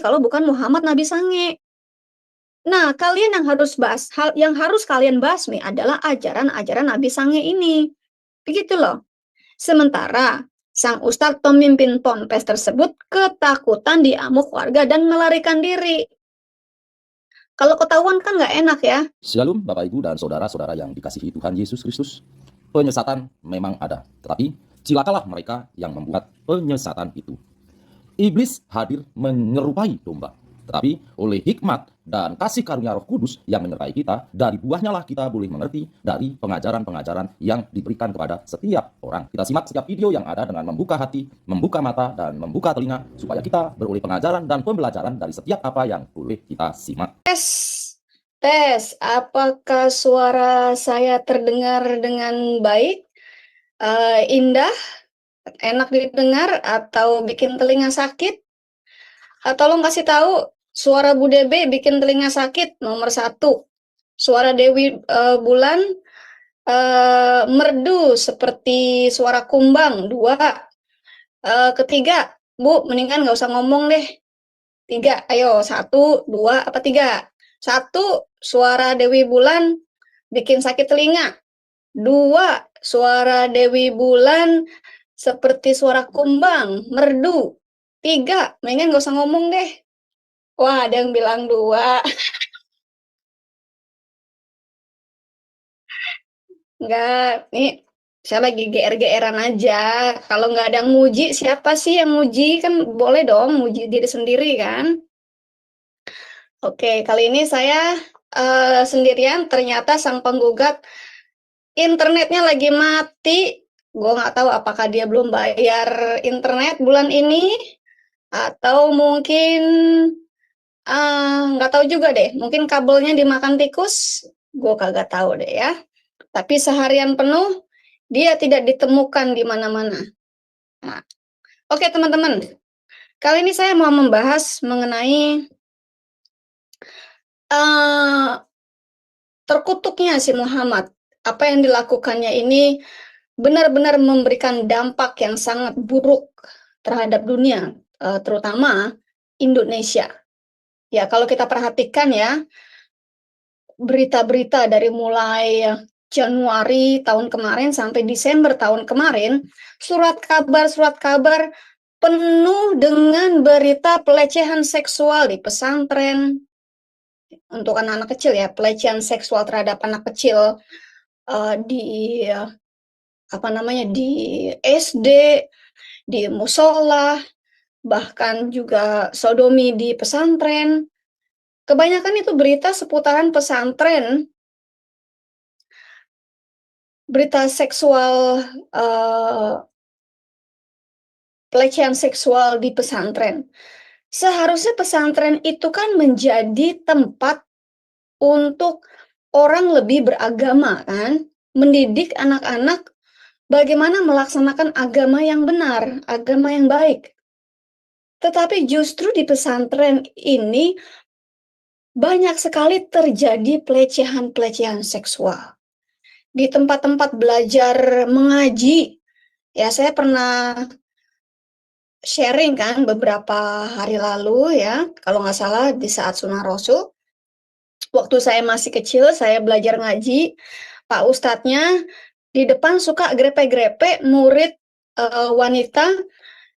kalau bukan Muhammad Nabi Sange. Nah, kalian yang harus kalian basmi adalah ajaran-ajaran Nabi Sange ini. Begitu loh. Sementara sang ustadz pemimpin ponpes tersebut ketakutan diamuk warga dan melarikan diri. Kalau ketahuan kan nggak enak ya. Shalom Bapak Ibu dan saudara-saudara yang dikasihi Tuhan Yesus Kristus. Penyesatan memang ada, tetapi cilakalah mereka yang membuat penyesatan itu. Iblis hadir menyerupai domba, tetapi oleh hikmat dan kasih karunia Roh Kudus yang menyertai kita, dari buahnya lah kita boleh mengerti dari pengajaran-pengajaran yang diberikan kepada setiap orang. Kita simak setiap video yang ada dengan membuka hati, membuka mata, dan membuka telinga, supaya kita beroleh pengajaran dan pembelajaran dari setiap apa yang boleh kita simak. Tes, apakah suara saya terdengar dengan baik, indah, enak didengar, atau bikin telinga sakit? Tolong kasih tahu, suara Bu Debe bikin telinga sakit, nomor 1. Suara Dewi Bulan merdu seperti suara kumbang, 2. Ketiga, Bu, mendingan nggak usah ngomong deh. 3, ayo, 1, 2, apa 3? 1, suara Dewi Bulan bikin sakit telinga. 2, suara Dewi Bulan seperti suara kumbang, merdu. 3, mendingan nggak usah ngomong deh. Wah, ada yang bilang 2. Enggak, nih saya lagi GR-GR-an aja. Kalau nggak ada yang muji, siapa sih yang muji? Kan boleh dong muji diri sendiri kan? Oke, kali ini saya sendirian. Ternyata sang penggugat internetnya lagi mati. Gue nggak tahu apakah dia belum bayar internet bulan ini, atau mungkin nggak tahu juga deh. Mungkin kabelnya dimakan tikus. Gue kagak tahu deh ya. Tapi seharian penuh dia tidak ditemukan di mana-mana. Nah, oke teman-teman. Kali ini saya mau membahas mengenai terkutuknya si Muhammad. Apa yang dilakukannya ini benar-benar memberikan dampak yang sangat buruk terhadap dunia, terutama Indonesia. Ya, kalau kita perhatikan ya, berita-berita dari mulai Januari tahun kemarin sampai Desember tahun kemarin, surat kabar penuh dengan berita pelecehan seksual di pesantren, untuk anak-anak kecil ya, pelecehan seksual terhadap anak kecil di di SD, di musola, bahkan juga sodomi di pesantren. Kebanyakan itu berita seputaran pesantren, berita seksual, pelecehan seksual di pesantren. Seharusnya pesantren itu kan menjadi tempat untuk orang lebih beragama kan, mendidik anak-anak bagaimana melaksanakan agama yang benar, agama yang baik. Tetapi justru di pesantren ini banyak sekali terjadi pelecehan-pelecehan seksual. Di tempat-tempat belajar mengaji, ya saya pernah sharing kan beberapa hari lalu ya, kalau nggak salah di saat Sunnah Rasul, waktu saya masih kecil, saya belajar ngaji, Pak Ustadznya di depan suka grepe-grepe murid wanita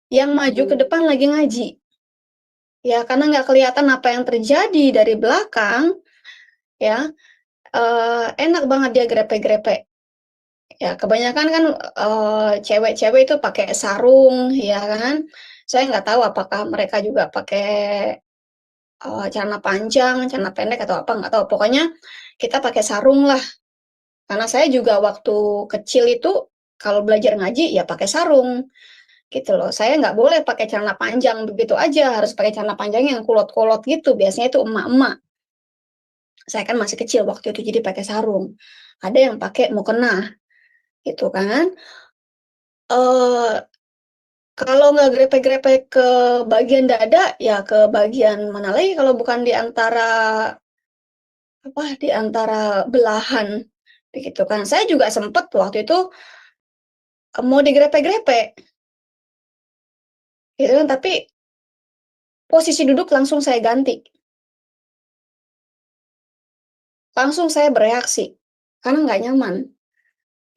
yang maju ke depan lagi ngaji. Ya, karena nggak kelihatan apa yang terjadi dari belakang, ya, enak banget dia grepe-grepe. Ya, kebanyakan kan cewek-cewek itu pakai sarung, ya kan. Saya nggak tahu apakah mereka juga pakai celana panjang, celana pendek atau apa, nggak tahu. Pokoknya kita pakai sarung lah. Karena saya juga waktu kecil itu kalau belajar ngaji ya pakai sarung, gitu loh. Saya nggak boleh pakai celana panjang begitu aja, harus pakai celana panjang yang kulot-kulot gitu. Biasanya itu emak-emak. Saya kan masih kecil waktu itu, jadi pakai sarung. Ada yang pakai mukena, gitu kan. Kalau nggak grepe-grepe ke bagian dada, ya ke bagian mana lagi kalau bukan di antara belahan, begitu kan. Saya juga sempet waktu itu mau digrepe-grepe, gitu kan, tapi posisi duduk langsung saya ganti. Langsung saya bereaksi, karena nggak nyaman.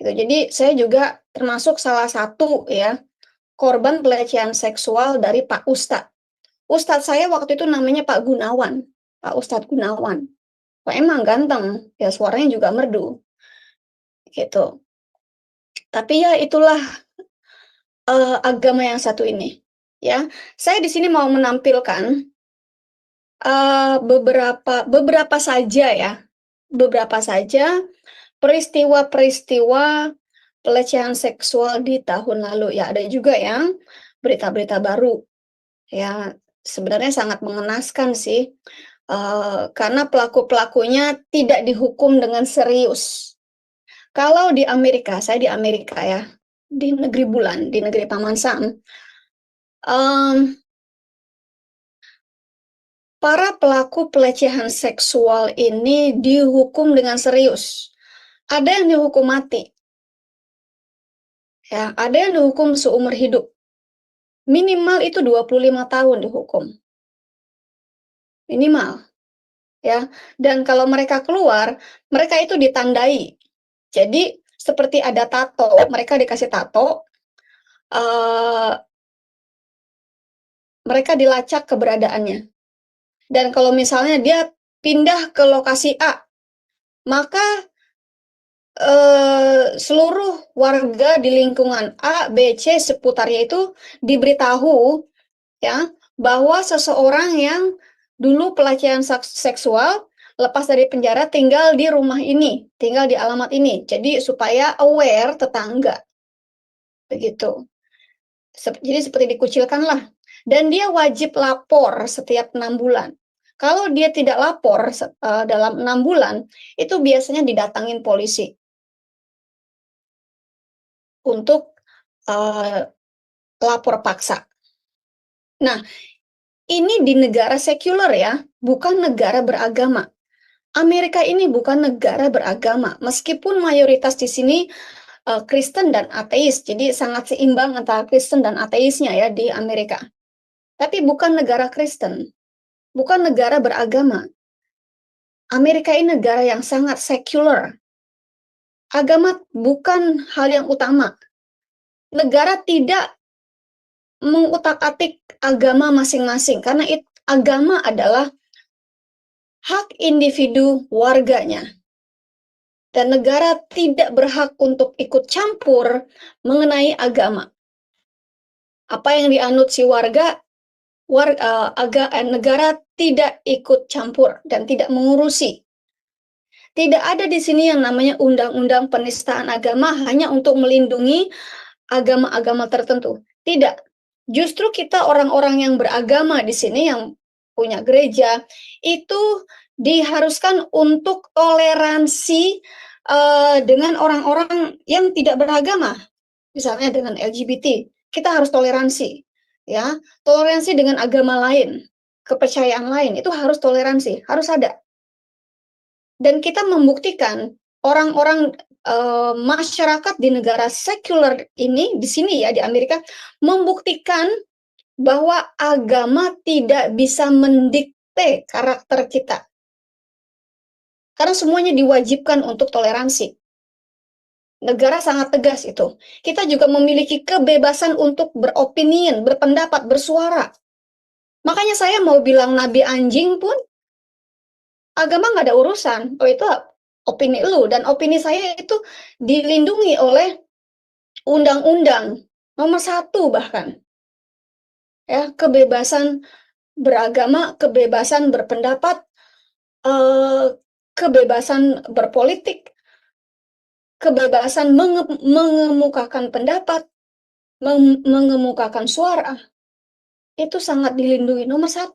Gitu. Jadi saya juga termasuk salah satu ya, korban pelecehan seksual dari Pak Ustadz. Ustadz saya waktu itu namanya Pak Gunawan, Pak Ustadz Gunawan. Wah, emang ganteng, ya suaranya juga merdu, gitu. Tapi ya itulah agama yang satu ini, ya. Saya di sini mau menampilkan beberapa saja ya, beberapa saja peristiwa-peristiwa pelecehan seksual di tahun lalu. Ya, ada juga yang berita-berita baru. Ya, sebenarnya sangat mengenaskan sih, karena pelaku-pelakunya tidak dihukum dengan serius. Kalau di Amerika, saya di Amerika ya, di negeri bulan, di negeri Paman Sam, para pelaku pelecehan seksual ini dihukum dengan serius. Ada yang dihukum mati, ya, ada yang dihukum seumur hidup. Minimal itu 25 tahun dihukum. Minimal, ya. Dan kalau mereka keluar, mereka itu ditandai. Jadi seperti ada tato, mereka dikasih tato, mereka dilacak keberadaannya. Dan kalau misalnya dia pindah ke lokasi A, maka seluruh warga di lingkungan A, B, C seputarnya itu diberitahu ya bahwa seseorang yang dulu pelecehan seksual lepas dari penjara tinggal di rumah ini, tinggal di alamat ini. Jadi supaya aware tetangga. Begitu. Jadi seperti dikucilkan lah. Dan dia wajib lapor setiap 6 bulan. Kalau dia tidak lapor dalam 6 bulan, itu biasanya didatangin polisi untuk lapor paksa. Nah, ini di negara sekuler ya, bukan negara beragama. Amerika ini bukan negara beragama, meskipun mayoritas di sini Kristen dan ateis, jadi sangat seimbang antara Kristen dan ateisnya ya di Amerika. Tapi bukan negara Kristen, bukan negara beragama. Amerika ini negara yang sangat sekuler. Agama bukan hal yang utama. Negara tidak mengutak-atik agama masing-masing, karena agama adalah hak individu warganya. Dan negara tidak berhak untuk ikut campur mengenai agama. Apa yang dianut si negara tidak ikut campur dan tidak mengurusi. Tidak ada di sini yang namanya undang-undang penistaan agama hanya untuk melindungi agama-agama tertentu. Tidak. Justru kita orang-orang yang beragama di sini yang punya gereja itu diharuskan untuk toleransi dengan orang-orang yang tidak beragama. Misalnya dengan LGBT, kita harus toleransi. Ya, toleransi dengan agama lain, kepercayaan lain itu harus toleransi, harus ada. Dan kita membuktikan orang-orang masyarakat di negara sekuler ini, di sini ya di Amerika, membuktikan bahwa agama tidak bisa mendikte karakter kita. Karena semuanya diwajibkan untuk toleransi. Negara sangat tegas itu. Kita juga memiliki kebebasan untuk beropinion, berpendapat, bersuara. Makanya saya mau bilang nabi anjing pun, agama nggak ada urusan. Oh, itu opini lu. Dan opini saya itu dilindungi oleh undang-undang nomor 1 bahkan. Ya, kebebasan beragama, kebebasan berpendapat, kebebasan berpolitik, kebebasan mengemukakan pendapat, mengemukakan suara, itu sangat dilindungi, nomor 1.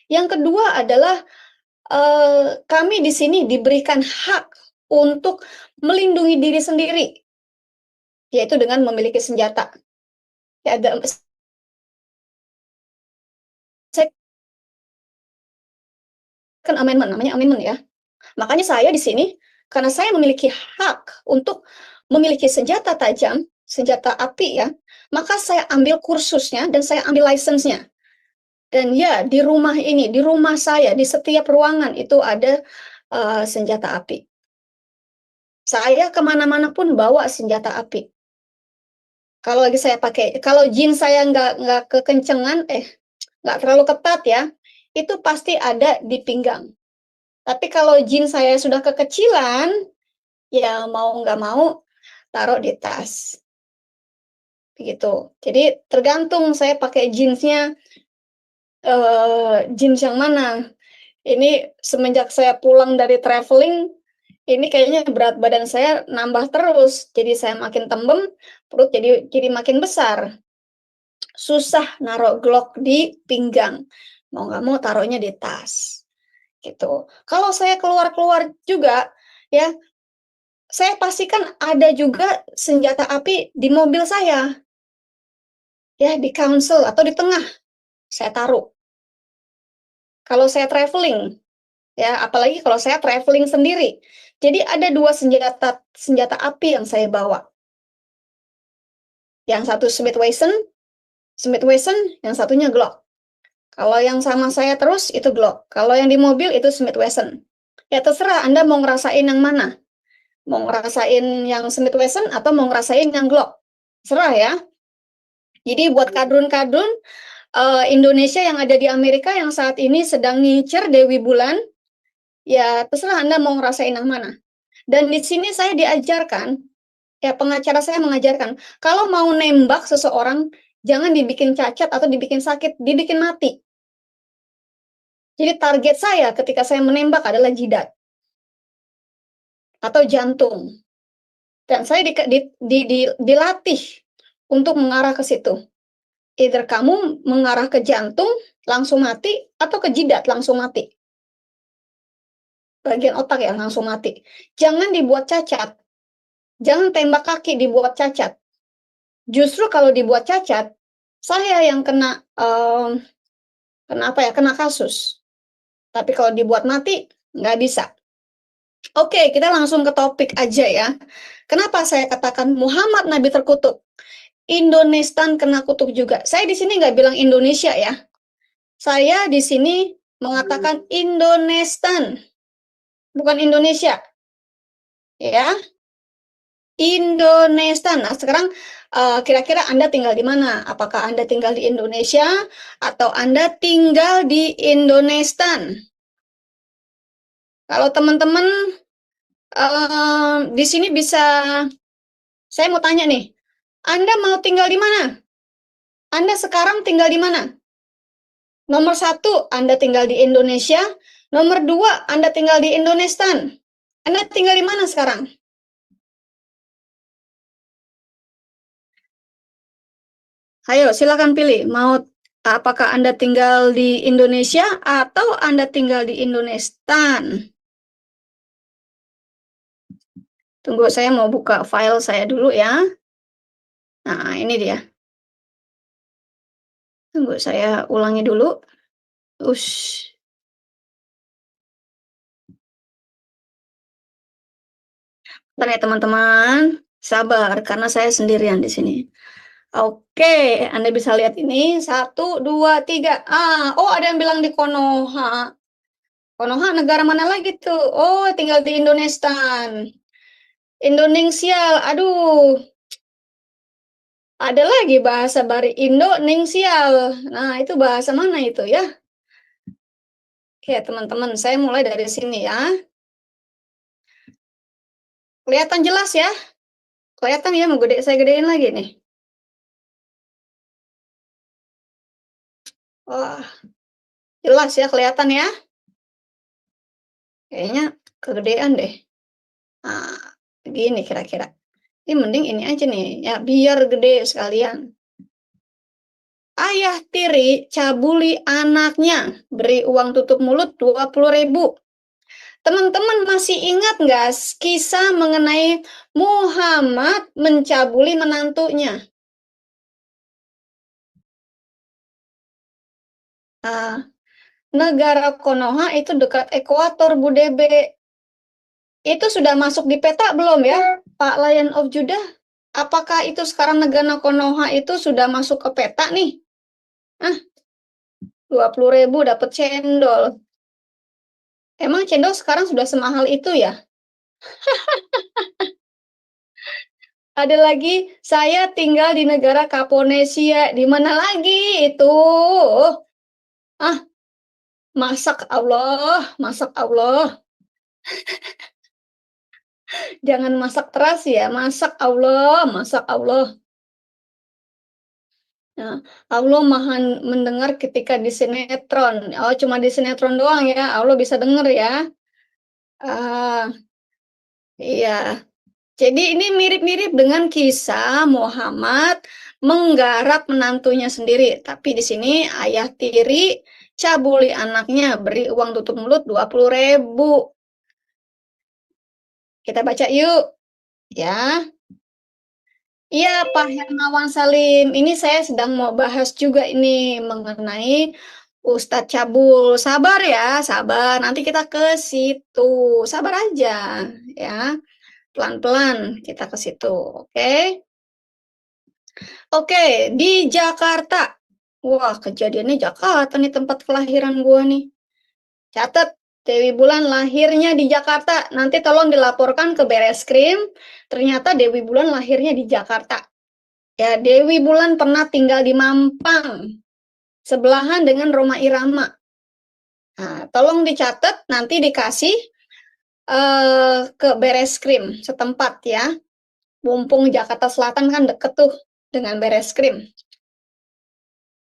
Yang kedua adalah kami di sini diberikan hak untuk melindungi diri sendiri, yaitu dengan memiliki senjata. Ya, kan amendment, namanya amendment ya. Makanya saya di sini, karena saya memiliki hak untuk memiliki senjata tajam, senjata api ya, maka saya ambil kursusnya dan saya ambil license-nya. Dan ya, di rumah ini, di rumah saya, di setiap ruangan itu ada senjata api. Saya kemana-mana pun bawa senjata api. Kalau lagi saya pakai, kalau jeans saya nggak kekencengan, nggak terlalu ketat ya, itu pasti ada di pinggang. Tapi kalau jeans saya sudah kekecilan, ya mau nggak mau taruh di tas. Begitu. Jadi tergantung saya pakai jeansnya, jeans yang mana. Ini semenjak saya pulang dari traveling, ini kayaknya berat badan saya nambah terus. Jadi saya makin tembem, perut jadi makin besar. Susah naruh Glock di pinggang. Mau nggak mau taruhnya di tas. Gitu. Kalau saya keluar-keluar juga, ya, saya pastikan ada juga senjata api di mobil saya. Ya, di console atau di tengah saya taruh. Kalau saya traveling, ya, apalagi kalau saya traveling sendiri. Jadi ada dua senjata api yang saya bawa. Yang satu Smith Wesson, yang satunya Glock. Kalau yang sama saya terus itu Glock. Kalau yang di mobil itu Smith Wesson. Ya terserah Anda mau ngerasain yang mana. Mau ngerasain yang Smith Wesson atau mau ngerasain yang Glock. Serah ya. Jadi buat kadrun-kadrun Indonesia yang ada di Amerika yang saat ini sedang ngincer Dewi Bulan, ya terserah Anda mau ngerasain yang mana. Dan di sini saya diajarkan, ya pengacara saya mengajarkan, kalau mau nembak seseorang, jangan dibikin cacat atau dibikin sakit, dibikin mati. Jadi target saya ketika saya menembak adalah jidat atau jantung. Dan saya dilatih untuk mengarah ke situ. Either kamu mengarah ke jantung, langsung mati, atau ke jidat, langsung mati. Bagian otak ya, langsung mati. Jangan dibuat cacat. Jangan tembak kaki dibuat cacat. Justru kalau dibuat cacat, saya yang kena kena kasus. Tapi kalau dibuat mati, nggak bisa. Oke, kita langsung ke topik aja ya. Kenapa saya katakan Muhammad Nabi terkutuk? Indonesia kena kutuk juga. Saya di sini nggak bilang Indonesia ya. Saya di sini mengatakan Indonesia, bukan Indonesia. Ya, Indonesia. Nah, sekarang kira-kira Anda tinggal di mana? Apakah Anda tinggal di Indonesia atau Anda tinggal di Indonesia? Kalau teman-teman di sini bisa, saya mau tanya nih, Anda mau tinggal di mana? Anda sekarang tinggal di mana? Nomor 1, Anda tinggal di Indonesia. Nomor 2, Anda tinggal di Indonesia. Anda tinggal di mana sekarang? Ayo, silakan pilih. Apakah Anda tinggal di Indonesia atau Anda tinggal di Indonesia? Tunggu, saya mau buka file saya dulu ya. Nah, ini dia. Tunggu, saya ulangi dulu. Ush. Bentar ya teman-teman. Sabar, karena saya sendirian di sini. Oke, Anda bisa lihat ini. 1, 2, 3. Oh ada yang bilang di Konoha. Konoha negara mana lagi tuh? Oh, tinggal di Indonesia. Indonesia, aduh. Ada lagi bahasa bari Indonesia. Nah, itu bahasa mana itu ya? Oke, teman-teman, saya mulai dari sini ya. Kelihatan jelas ya? Kelihatan ya, saya gedein lagi nih. Wah, jelas ya, kelihatan ya? Kayaknya kegedean deh. Nah, begini kira-kira. Ini mending ini aja nih, ya biar gede sekalian. Ayah tiri cabuli anaknya, beri uang tutup mulut 20.000. Teman-teman masih ingat nggak kisah mengenai Muhammad mencabuli menantunya? Negara Konoha itu dekat ekuator, Bu Debe. Itu sudah masuk di peta belum ya, Pak Lion of Judah? Apakah itu sekarang negara Konoha itu sudah masuk ke peta nih? 20.000 dapat cendol. Emang cendol sekarang sudah semahal itu ya? Ada lagi, saya tinggal di negara Kaponesia. Di mana lagi itu? Ah, masak Allah, masak Allah. Jangan masak teras ya, masak Allah, masak Allah. Nah, Allah Maha mendengar ketika di sinetron. Oh, cuma di sinetron doang ya. Allah bisa denger ya. Ah, iya. Jadi ini mirip-mirip dengan kisah Muhammad menggarap menantunya sendiri. Tapi di sini ayah tiri cabuli anaknya, beri uang tutup mulut 20.000. Kita baca yuk, ya. Iya, Pak Hermawan Salim. Ini saya sedang mau bahas juga ini mengenai Ustadz Cabul. Sabar ya, sabar. Nanti kita ke situ. Sabar aja, ya. Pelan-pelan kita ke situ, oke? Oke, di Jakarta. Wah, kejadiannya Jakarta nih tempat kelahiran gua nih. Catat, Dewi Bulan lahirnya di Jakarta. Nanti tolong dilaporkan ke Bareskrim. Ternyata Dewi Bulan lahirnya di Jakarta. Ya, Dewi Bulan pernah tinggal di Mampang, sebelahan dengan Rhoma Irama. Nah, tolong dicatat, nanti dikasih ke Bareskrim setempat ya. Mumpung Jakarta Selatan kan deket tuh dengan Bareskrim.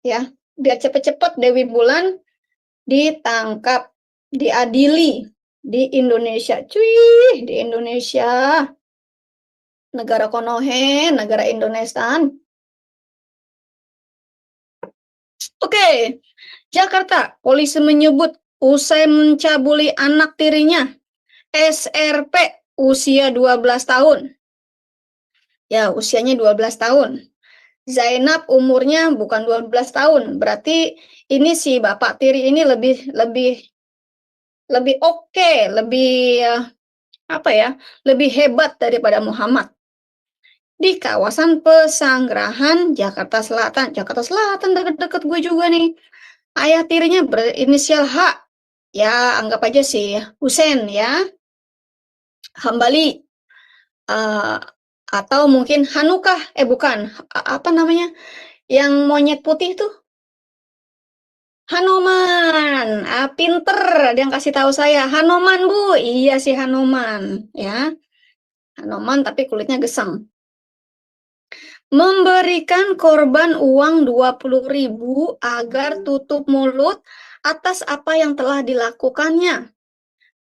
Ya, biar cepet-cepet Dewi Bulan ditangkap, diadili di Indonesia. Cuy, di Indonesia. Negara Konohe, negara Indonesia. Oke, Jakarta, polisi menyebut usai mencabuli anak tirinya, SRP usia 12 tahun. Ya, usianya 12 tahun. Zainab umurnya bukan 12 tahun. Berarti ini si bapak tiri ini lebih oke, lebih apa ya? Lebih hebat daripada Muhammad. Di kawasan Pesanggerahan, Jakarta Selatan. Jakarta Selatan dekat-dekat gue juga nih. Ayah tirinya berinisial H. Ya, anggap aja si Husen ya. Hambali. Atau mungkin Hanukah. Bukan. Apa namanya? Yang monyet putih tuh. Hanoman. Pinter. Dia yang kasih tahu saya. Hanoman, Bu. Iya si Hanoman. Ya. Hanoman tapi kulitnya geseng. Memberikan korban uang 20.000 agar tutup mulut atas apa yang telah dilakukannya.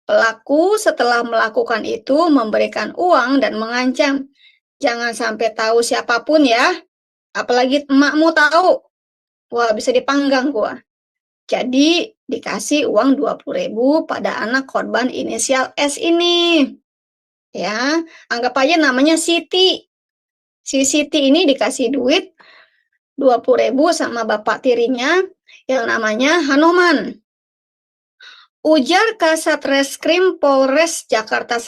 Pelaku setelah melakukan itu memberikan uang dan mengancam, jangan sampai tahu siapapun ya, apalagi emakmu tahu, wah bisa dipanggang gua. Jadi dikasih uang 20.000 pada anak korban inisial S ini. Ya, anggap aja namanya Siti. Si Siti ini dikasih duit 20.000 sama bapak tirinya yang namanya Hanoman. Ujar Kasat Reskrim Polres Jakarta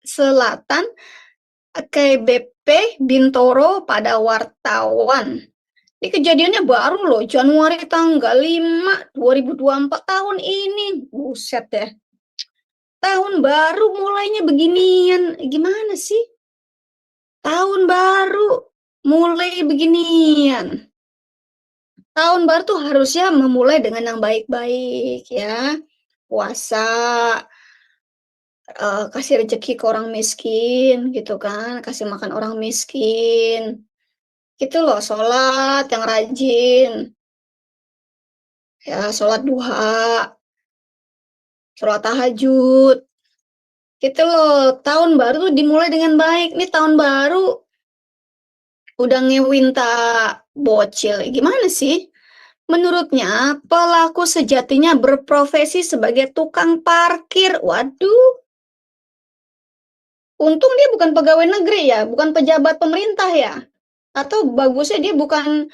Selatan KBP Bintoro pada wartawan. Ini kejadiannya baru loh, Januari tanggal 5, 2024 tahun ini. Buset deh. Tahun baru mulainya beginian. Gimana sih? Tahun baru mulai beginian. Tahun baru tuh harusnya memulai dengan yang baik-baik ya. Puasa, kasih rezeki ke orang miskin gitu kan, kasih makan orang miskin. Gitu loh, sholat yang rajin. Ya, sholat duha, sholat tahajud. Gitu loh, tahun baru tuh dimulai dengan baik. Nih tahun baru udah ngewinta bocil. Gimana sih? Menurutnya, pelaku sejatinya berprofesi sebagai tukang parkir. Waduh, untung dia bukan pegawai negeri ya, bukan pejabat pemerintah ya. Atau bagusnya dia bukan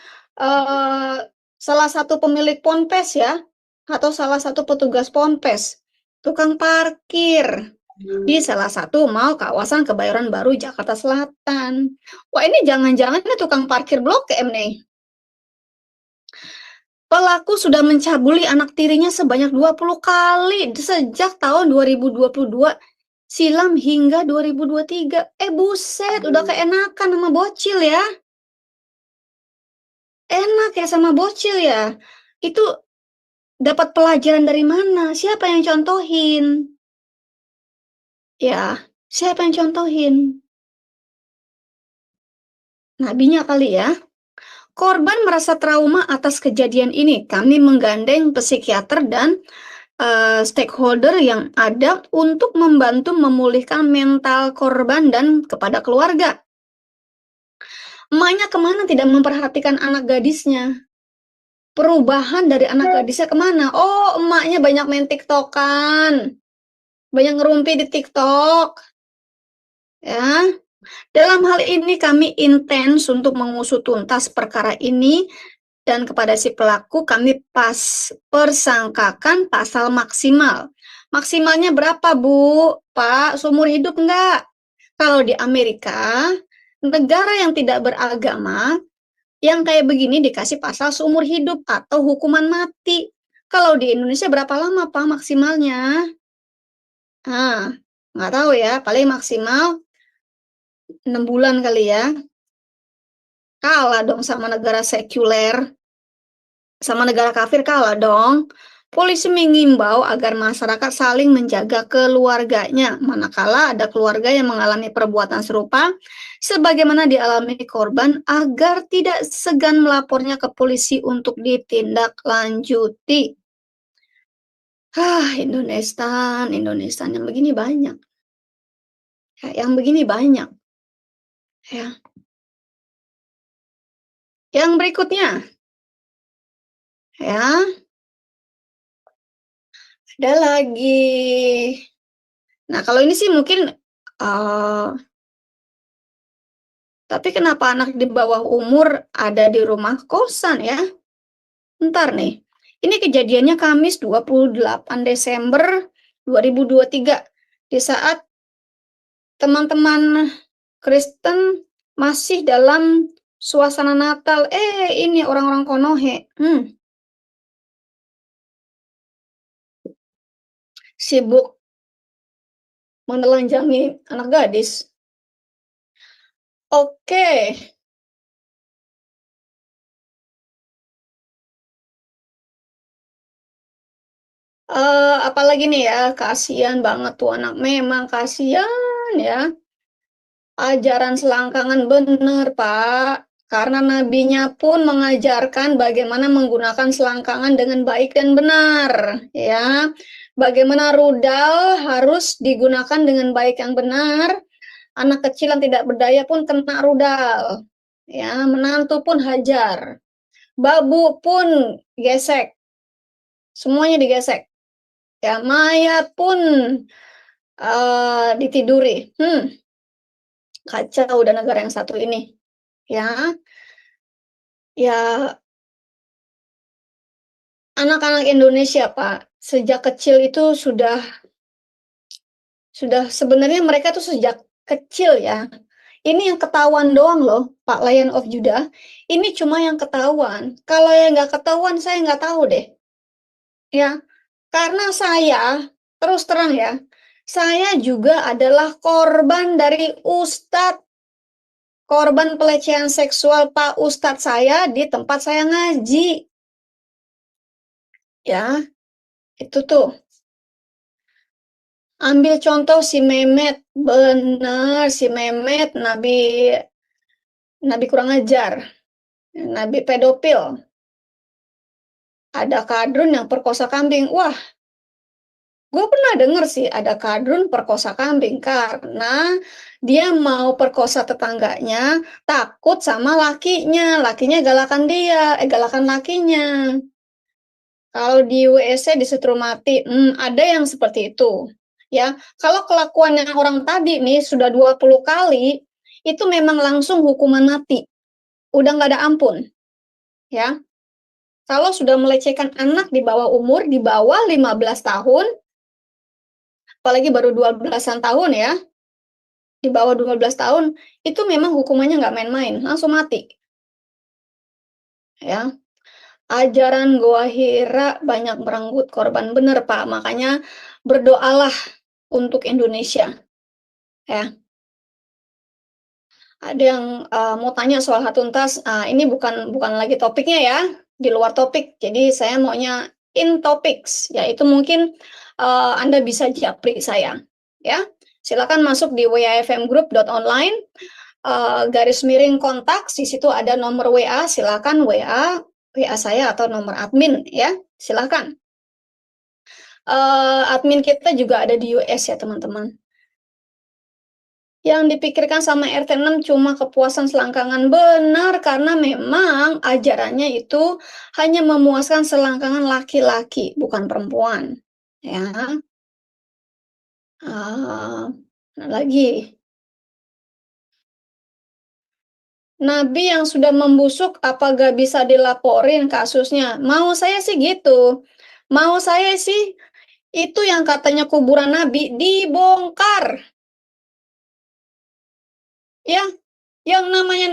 salah satu pemilik ponpes ya, atau salah satu petugas ponpes. Tukang parkir di salah satu mall kawasan Kebayoran Baru, Jakarta Selatan. Wah, ini jangan-jangan ini tukang parkir Blok M nih. Pelaku sudah mencabuli anak tirinya sebanyak 20 kali sejak tahun 2022 silam hingga 2023. Buset, udah keenakan sama bocil ya. Enak ya sama bocil ya. Itu dapat pelajaran dari mana? Siapa yang contohin? Ya, siapa yang contohin? Nabinya kali ya. Korban merasa trauma atas kejadian ini. Kami menggandeng psikiater dan stakeholder yang ada untuk membantu memulihkan mental korban dan kepada keluarga. Emaknya kemana tidak memperhatikan anak gadisnya? Perubahan dari anak gadisnya kemana? Oh, emaknya banyak main TikTokan. Banyak ngerumpi di TikTok. Ya. Dalam hal ini kami intens untuk mengusut tuntas perkara ini dan kepada si pelaku kami persangkakan pasal maksimal. Maksimalnya berapa, Bu? Pak, seumur hidup enggak? Kalau di Amerika, negara yang tidak beragama, yang kayak begini dikasih pasal seumur hidup atau hukuman mati. Kalau di Indonesia berapa lama, Pak, maksimalnya? Ah, nggak tahu ya, paling maksimal 6 bulan kali ya. Kalah dong sama negara sekuler. Sama negara kafir kalah dong. Polisi mengimbau agar masyarakat saling menjaga keluarganya, manakala ada keluarga yang mengalami perbuatan serupa, sebagaimana dialami korban, agar tidak segan melapornya ke polisi untuk ditindaklanjuti. Indonesia yang begini banyak. Ya, yang begini banyak. Ya. Yang berikutnya, ya, ada lagi. Nah, kalau ini sih mungkin tapi kenapa anak di bawah umur ada di rumah kosan ya? Ntar nih, ini kejadiannya Kamis 28 Desember 2023, di saat teman-teman Kristen masih dalam suasana Natal. Ini orang-orang Konohe, sibuk menelanjangi anak gadis. Oke. Apalagi nih ya, kasihan banget tuh anak, memang kasihan ya. Ajaran selangkangan benar, Pak. Karena nabinya pun mengajarkan bagaimana menggunakan selangkangan dengan baik dan benar, ya. Bagaimana rudal harus digunakan dengan baik yang benar. Anak kecil yang tidak berdaya pun kena rudal. Ya, menantu pun hajar. Babu pun gesek. Semuanya digesek. Ya, mayat pun ditiduri. Kacau udah negara yang satu ini. Ya, ya, anak-anak Indonesia, Pak, sejak kecil itu sudah sebenarnya mereka tuh sejak kecil ya. Ini yang ketahuan doang loh, Pak Lion of Judah. Ini cuma yang ketahuan. Kalau yang nggak ketahuan, saya nggak tahu deh. Ya, karena saya, terus terang ya, saya juga adalah korban dari Ustadz. Korban pelecehan seksual Pak Ustadz saya di tempat saya ngaji. Ya, itu tuh. Ambil contoh si Mehmet, benar si Mehmet nabi kurang ajar, nabi pedofil. Ada kadrun yang perkosa kambing. Wah, gue pernah denger sih ada kadrun perkosa kambing karena dia mau perkosa tetangganya, takut sama lakinya galakan dia, galakan lakinya. Kalau di WC disetrum mati, ada yang seperti itu. Ya, kalau kelakuan yang orang tadi nih sudah 20 kali, itu memang langsung hukuman mati. Udah nggak ada ampun. Ya. Kalau sudah melecehkan anak di bawah umur, di bawah 15 tahun, apalagi baru 12-an tahun ya, di bawah 12 tahun, itu memang hukumannya nggak main-main, langsung mati. Ya. ajaran Goa Hira banyak merenggut korban. Bener, Pak, makanya berdoalah untuk Indonesia, ya. Ada yang, mau tanya soal Hatuntas, ini bukan lagi topiknya ya, di luar topik. Jadi saya maunya in topics, yaitu mungkin, Anda bisa japri saya, ya. Silakan masuk di wafmgroup.online, garis miring kontak, di situ ada nomor WA, silakan WA saya atau nomor admin ya, silakan. Admin kita juga ada di US ya, teman-teman. Yang dipikirkan sama RT 6 cuma kepuasan selangkangan, benar, karena memang ajarannya itu hanya memuaskan selangkangan laki-laki, bukan perempuan, ya. Lagi, nabi yang sudah membusuk apa gak bisa dilaporin kasusnya? Mau saya sih gitu, mau saya sih itu yang katanya kuburan nabi dibongkar, ya. Yang namanya,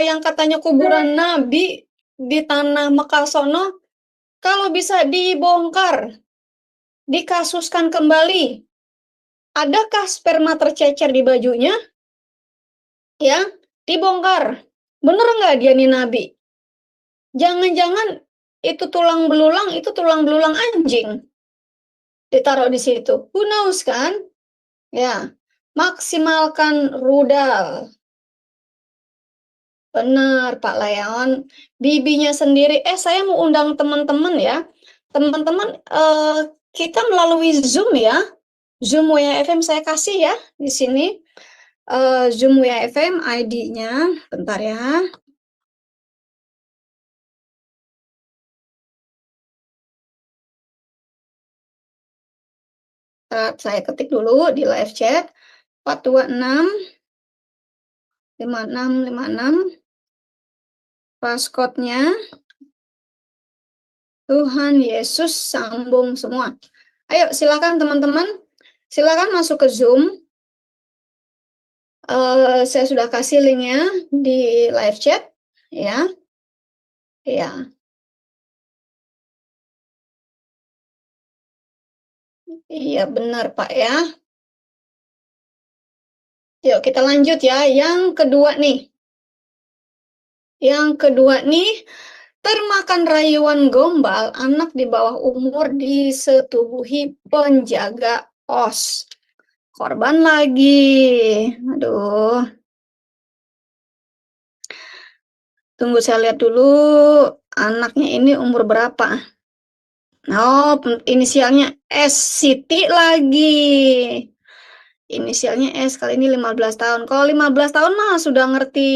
yang katanya kuburan nabi di tanah Mekah sono, kalau bisa dibongkar, dikasuskan kembali. Adakah sperma tercecer di bajunya? Ya, dibongkar. Bener nggak dia nih nabi? Jangan-jangan itu tulang belulang anjing ditaruh di situ. Who knows kan? Ya, maksimalkan rudal. Benar, Pak Leon. Bibinya sendiri, saya mau undang teman-teman ya. Teman-teman, kita melalui Zoom ya. Zoom WFM saya kasih ya di sini. Zoom WFM ID-nya, bentar ya. Saya ketik dulu di live chat 426 5656. Passcode-nya Tuhan Yesus sambung semua. Ayo silakan teman-teman, silakan masuk ke Zoom. Saya sudah kasih linknya di live chat, ya. Ya, iya benar Pak ya. Yuk kita lanjut ya. Yang kedua nih. Yang kedua nih, termakan rayuan gombal, anak di bawah umur disetubuhi penjaga OS. Korban lagi. Aduh. Tunggu saya lihat dulu anaknya ini umur berapa. Oh, inisialnya S. Siti lagi. Inisialnya S, kali ini 15 tahun. Kalau 15 tahun mah sudah ngerti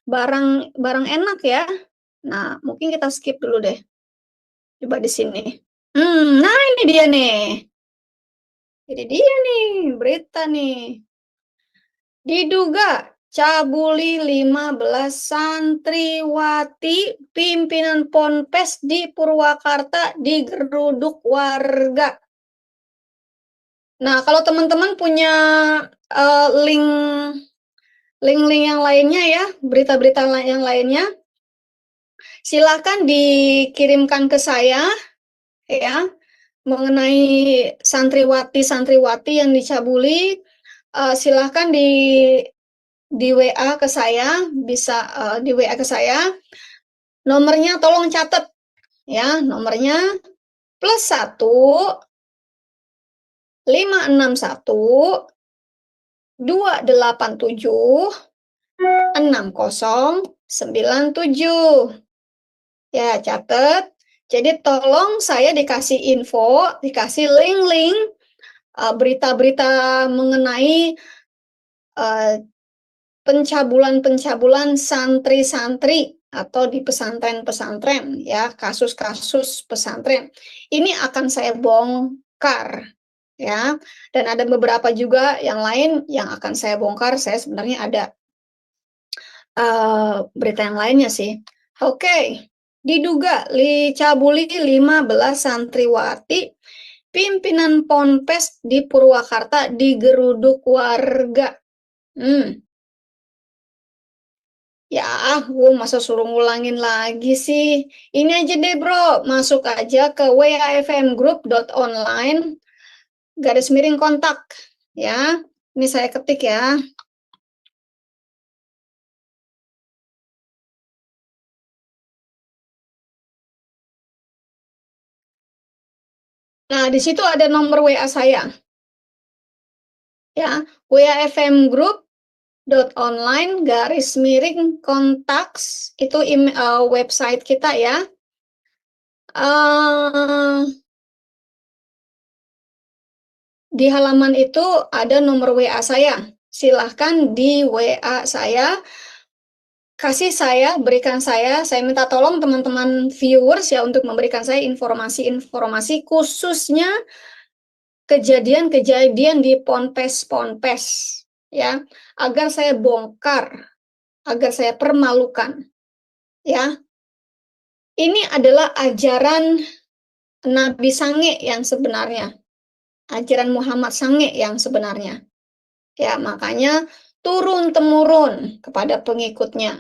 barang enak ya. Nah, mungkin kita skip dulu deh. Coba di sini. Nah ini dia nih. Ini dia nih, berita nih. Diduga cabuli 15 santriwati pimpinan Ponpes di Purwakarta digeruduk warga. Nah, kalau teman-teman punya link yang lainnya ya, berita-berita yang lainnya, silakan dikirimkan ke saya ya, mengenai santriwati yang dicabuli. Silakan di WA ke saya, bisa di WA ke saya. Nomornya tolong catat ya, nomornya +1 561 287 6097. Ya, catat. Jadi tolong saya dikasih info, dikasih link-link berita-berita mengenai pencabulan santri-santri atau di pesantren-pesantren ya, kasus-kasus pesantren. Ini akan saya bongkar ya. Dan ada beberapa juga yang lain yang akan saya bongkar. Saya sebenarnya ada berita yang lainnya sih. Oke. Diduga dicabuli 15 santriwati pimpinan Ponpes di Purwakarta digeruduk warga. Ya, gue masa suruh ngulangin lagi sih. Ini aja deh bro, masuk aja ke wafmgroup.online garis miring kontak. Ya, ini saya ketik ya. Nah, di situ ada nomor WA saya. Ya, wafmgroup.online garis miring kontaks itu website kita ya. Di halaman itu ada nomor WA saya. Silahkan di WA saya, berikan saya minta tolong teman-teman viewers ya untuk memberikan saya informasi-informasi khususnya kejadian-kejadian di ponpes-ponpes ya, agar saya bongkar, agar saya permalukan ya. Ini adalah ajaran Nabi Sange yang sebenarnya, ajaran Muhammad Sange yang sebenarnya. Ya, makanya turun-temurun kepada pengikutnya.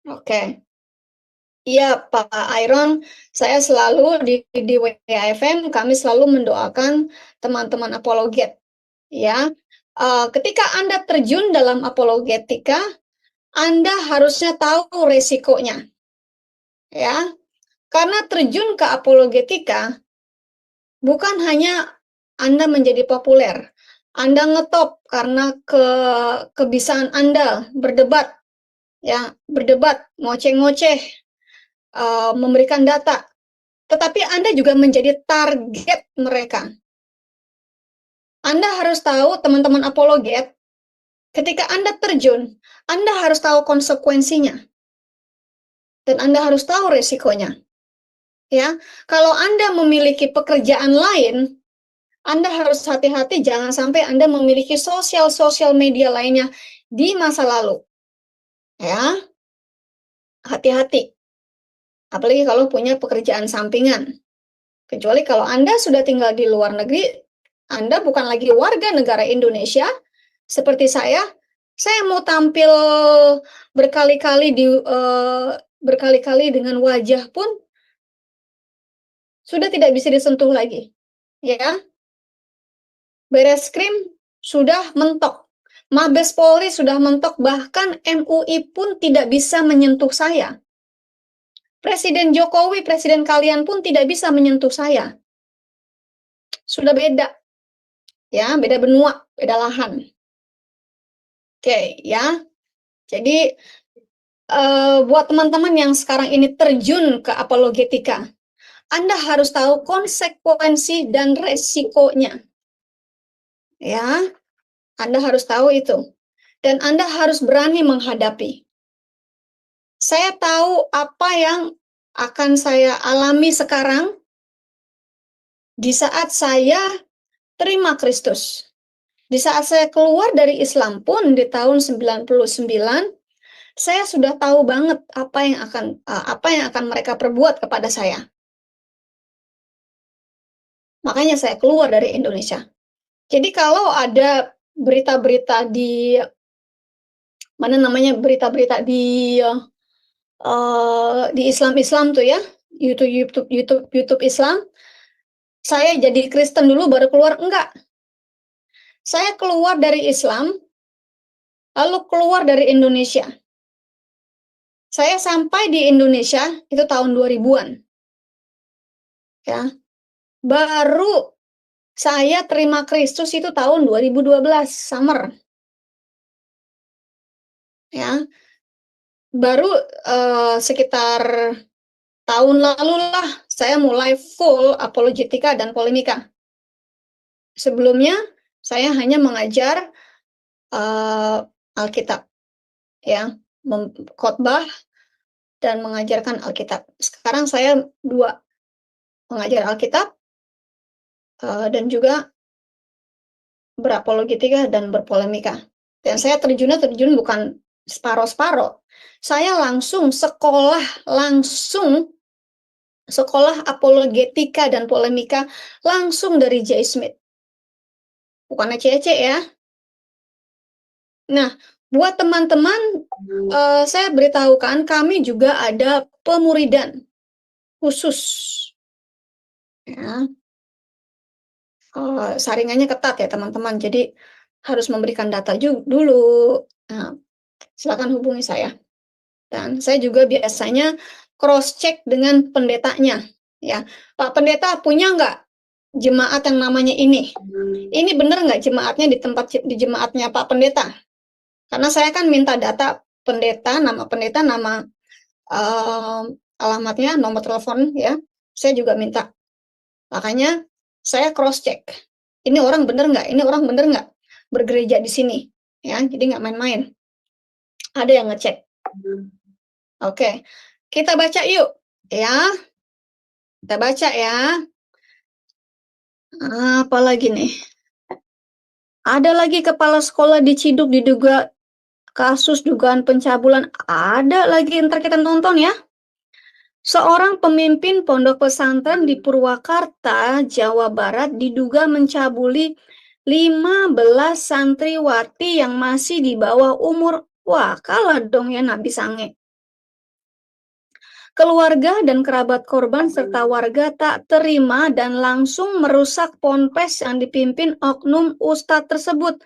Oke. Iya, Pak Iron, saya selalu di WFM, kami selalu mendoakan teman-teman apologet. Ya, ketika Anda terjun dalam apologetika, Anda harusnya tahu resikonya. Ya, karena terjun ke apologetika bukan hanya Anda menjadi populer, Anda ngetop karena kebisaan Anda berdebat, ya, ngoceh-ngoceh, memberikan data, tetapi Anda juga menjadi target mereka. Anda harus tahu, teman-teman apologet, ketika Anda terjun, Anda harus tahu konsekuensinya, dan Anda harus tahu resikonya. Ya, kalau Anda memiliki pekerjaan lain, Anda harus hati-hati jangan sampai Anda memiliki sosial media lainnya di masa lalu. Ya, hati-hati. Apalagi kalau punya pekerjaan sampingan. Kecuali kalau Anda sudah tinggal di luar negeri, Anda bukan lagi warga negara Indonesia, seperti saya mau tampil berkali-kali dengan wajah pun sudah tidak bisa disentuh lagi. Ya, Bareskrim sudah mentok, Mabes Polri sudah mentok, bahkan MUI pun tidak bisa menyentuh saya. Presiden Jokowi, presiden kalian pun tidak bisa menyentuh saya. Sudah beda, ya, beda benua, beda lahan. Oke, ya. Jadi buat teman-teman yang sekarang ini terjun ke apologetika, Anda harus tahu konsekuensi dan resikonya. Ya, Anda harus tahu itu. Dan Anda harus berani menghadapi. Saya tahu apa yang akan saya alami sekarang di saat saya terima Kristus. Di saat saya keluar dari Islam pun di tahun 99, saya sudah tahu banget apa yang akan mereka perbuat kepada saya. Makanya saya keluar dari Indonesia. Jadi kalau ada berita-berita di Islam tuh ya, YouTube Islam, saya jadi Kristen dulu baru keluar, enggak. Saya keluar dari Islam, lalu keluar dari Indonesia. Saya sampai di Indonesia itu tahun 2000-an. Ya. Baru saya terima Kristus itu tahun 2012 summer. Ya. Baru sekitar tahun lalu lah saya mulai full apologetika dan polemika. Sebelumnya saya hanya mengajar Alkitab, ya, khotbah dan mengajarkan Alkitab. Sekarang saya dua, mengajar Alkitab dan juga berapologetika dan berpolemika. Dan saya terjun bukan separoh-separoh. Saya langsung sekolah apologetika dan polemika langsung dari J. Smith. Bukan ece-ece ya. Nah, buat teman-teman Saya beritahukan kami juga ada pemuridan khusus, ya. Saringannya ketat ya teman-teman, jadi harus memberikan data dulu. Nah, silakan hubungi saya. Dan saya juga biasanya cross check dengan pendetanya, ya. Pak Pendeta punya nggak jemaat yang namanya ini? Ini benar nggak jemaatnya di jemaatnya Pak Pendeta? Karena saya kan minta data pendeta, nama alamatnya, nomor telepon ya. Saya juga minta. Makanya saya cross check. Ini orang bener nggak? Ini orang bener nggak bergereja di sini? Ya, jadi nggak main-main. Ada yang ngecek. Oke, kita baca yuk, ya. Kita baca ya. Apalagi nih? Ada lagi kepala sekolah diciduk diduga kasus dugaan pencabulan. Ada lagi, ntar kita nonton ya. Seorang pemimpin pondok pesantren di Purwakarta, Jawa Barat diduga mencabuli 15 santriwati yang masih di bawah umur. Wah, kalah dong ya Nabi Sange. Keluarga dan kerabat korban serta warga tak terima dan langsung merusak ponpes yang dipimpin oknum ustadz tersebut.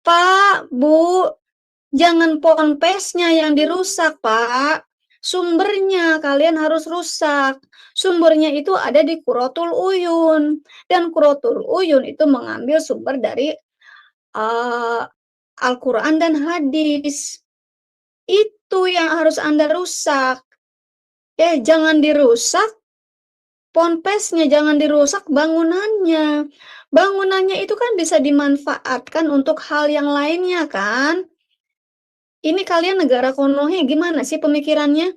Pak, Bu, jangan ponpesnya yang dirusak, Pak. Sumbernya kalian harus rusak. Sumbernya itu ada di Quratul Uyun. Dan Quratul Uyun itu mengambil sumber dari Al-Quran dan hadis. Itu yang harus Anda rusak. Jangan dirusak ponpesnya, jangan dirusak bangunannya. Bangunannya itu kan bisa dimanfaatkan untuk hal yang lainnya kan? Ini kalian negara konohe gimana sih pemikirannya?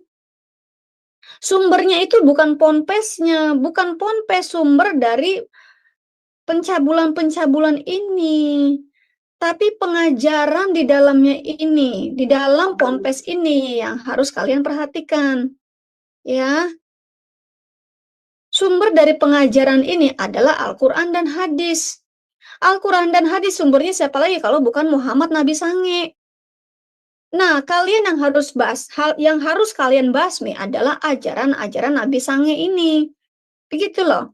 Sumbernya itu bukan ponpesnya, bukan ponpes sumber dari pencabulan-pencabulan ini. Tapi pengajaran di dalamnya ini, di dalam ponpes ini yang harus kalian perhatikan. Ya. Sumber dari pengajaran ini adalah Al-Quran dan hadis. Al-Quran dan hadis sumbernya siapa lagi kalau bukan Muhammad Nabi Sange. Nah, kalian yang harus kalian basmi adalah ajaran-ajaran Nabi Sange ini. Begitu loh.